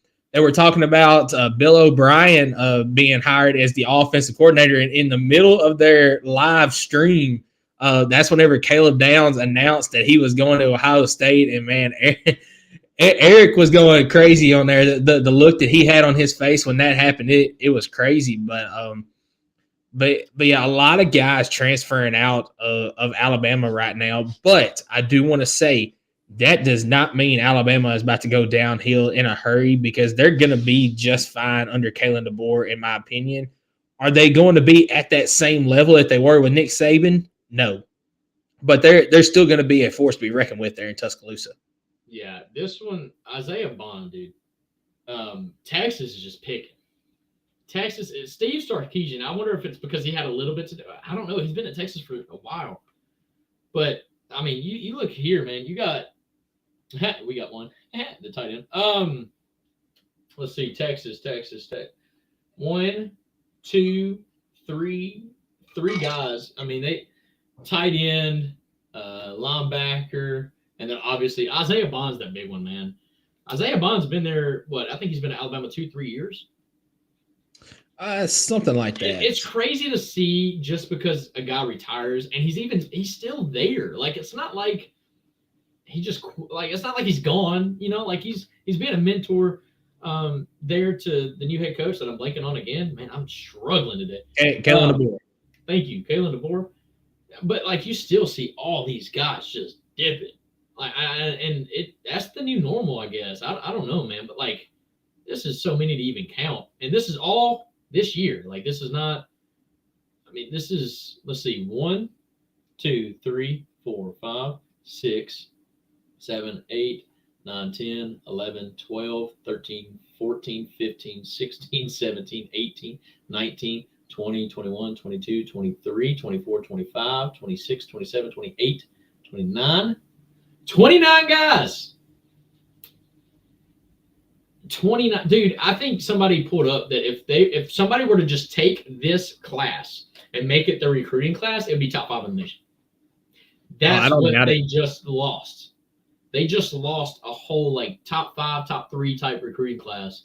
talking about Bill O'Brien being hired as the offensive coordinator, and in the middle of their live stream, that's whenever Caleb Downs announced that he was going to Ohio State, and man, Eric was going crazy on there. The look that he had on his face when that happened, it was crazy. But yeah, a lot of guys transferring out of Alabama right now. But I do want to say that does not mean Alabama is about to go downhill in a hurry, because they're going to be just fine under Kalen DeBoer, in my opinion. Are they going to be at that same level that they were with Nick Saban? No, but they're still going to be a force to be reckoned with there in Tuscaloosa. Yeah, this one, Isaiah Bond, dude. Texas is just picking. Texas, Steve Sarkisian, I wonder if it's because he had a little bit to do. I don't know. He's been at Texas for a while. But, I mean, you look here, man. We got one. The tight end. Let's see. Texas. One, two, three guys. I mean, they tight end, linebacker, and then obviously Isaiah Bond's that big one, man. Isaiah Bond's been there, I think he's been at Alabama 2-3 years. Something like that. It's crazy to see just because a guy retires and he's still there. Like, it's not like it's not like he's gone, like he's being a mentor there to the new head coach that I'm blanking on again. Man, I'm struggling today. Kalen DeBoer. Thank you, Kalen DeBoer. But like, you still see all these guys just dipping. Like, that's the new normal, I guess. I don't know, man, but like, this is so many to even count, and this is all this year. Like, this is not. I mean, this is. Let's see, 1, 2, 3, 4, 5, 6, 7, 8, 9, 10, 11, 12, 13, 14, 15, 16, 17, 18, 19, 20, 21, 22, 23, 24, 25, 26, 27, 28, 29. 29 guys. 29, dude. I think somebody pulled up that if somebody were to just take this class and make it their recruiting class, it would be top 5 in the nation. That's what they just lost. They just lost a whole like top 5, top 3 type recruiting class.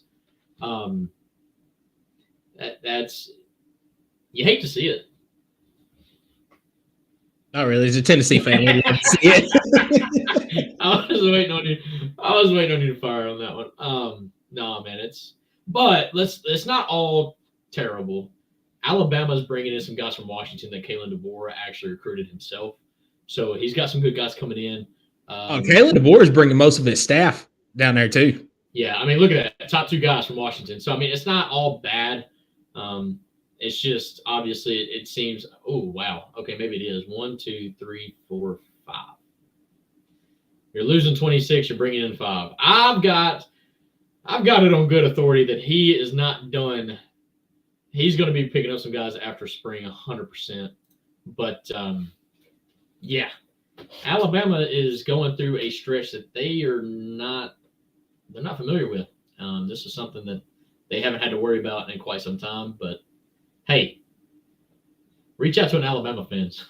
That's, you hate to see it. Not really. As a Tennessee fan, we'd love to see it. I was waiting on you to fire on that one. No, man, but it's not all terrible. Alabama's bringing in some guys from Washington that Kalen DeBoer actually recruited himself. So he's got some good guys coming in. Kalen DeBoer is bringing most of his staff down there too. Yeah, I mean, look at that. Top 2 guys from Washington. So, I mean, it's not all bad. It's just, obviously, it seems, oh, wow. Okay, maybe it is. 1, 2, 3, 4, 5. You're losing 26. You're bringing in 5. I've got it on good authority that he is not done. He's going to be picking up some guys after spring 100%. But, yeah, Alabama is going through a stretch that they're not familiar with. This is something that they haven't had to worry about in quite some time. But, hey, reach out to an Alabama fans.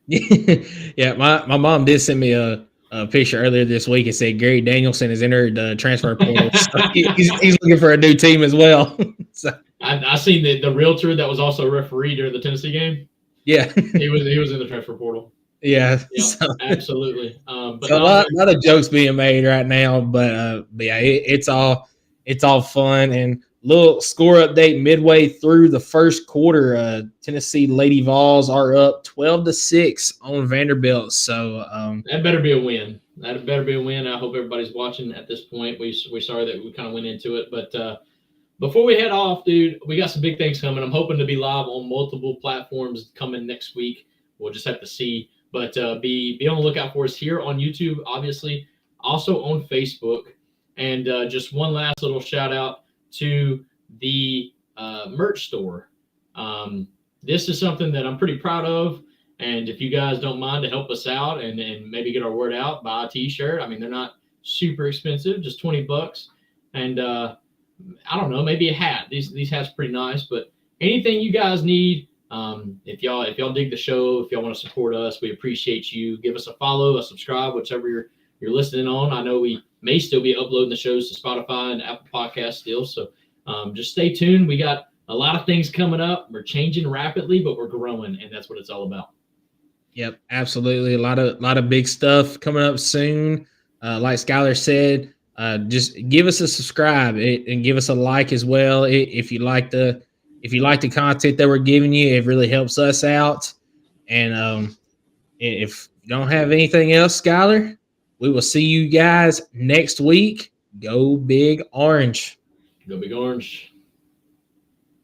Yeah, my mom did send me a picture earlier this week and said Gary Danielson has entered the transfer portal. So he's looking for a new team as well. So I seen the realtor that was also a referee during the Tennessee game. Yeah, he was in the transfer portal. Yeah, so, absolutely. But so a lot of jokes being made right now, but yeah, it's all fun. And little score update midway through the first quarter, Tennessee Lady Vols are up 12-6 on Vanderbilt. So that better be a win. That better be a win. I hope everybody's watching at this point. We're sorry that we kind of went into it, but before we head off, dude, we got some big things coming. I'm hoping to be live on multiple platforms coming next week. We'll just have to see. But be on the lookout for us here on YouTube, obviously, also on Facebook. And just one last little shout out to the merch store. This is something that I'm pretty proud of. And if you guys don't mind to help us out and maybe get our word out, buy a t-shirt. I mean, they're not super expensive, just $20. And I don't know, maybe a hat. These hats are pretty nice, but anything you guys need, if y'all dig the show, if y'all want to support us, we appreciate you. Give us a follow, a subscribe, whichever you're listening on. I know we may still be uploading the shows to Spotify and Apple Podcasts still, so just stay tuned. We got a lot of things coming up. We're changing rapidly, but we're growing, and that's what it's all about. Yep, absolutely. A lot of big stuff coming up soon. Like Skylar said, just give us a subscribe and give us a like as well. If you like the content that we're giving you, it really helps us out. And if you don't have anything else, Skylar, we will see you guys next week. Go Big Orange. Go Big Orange.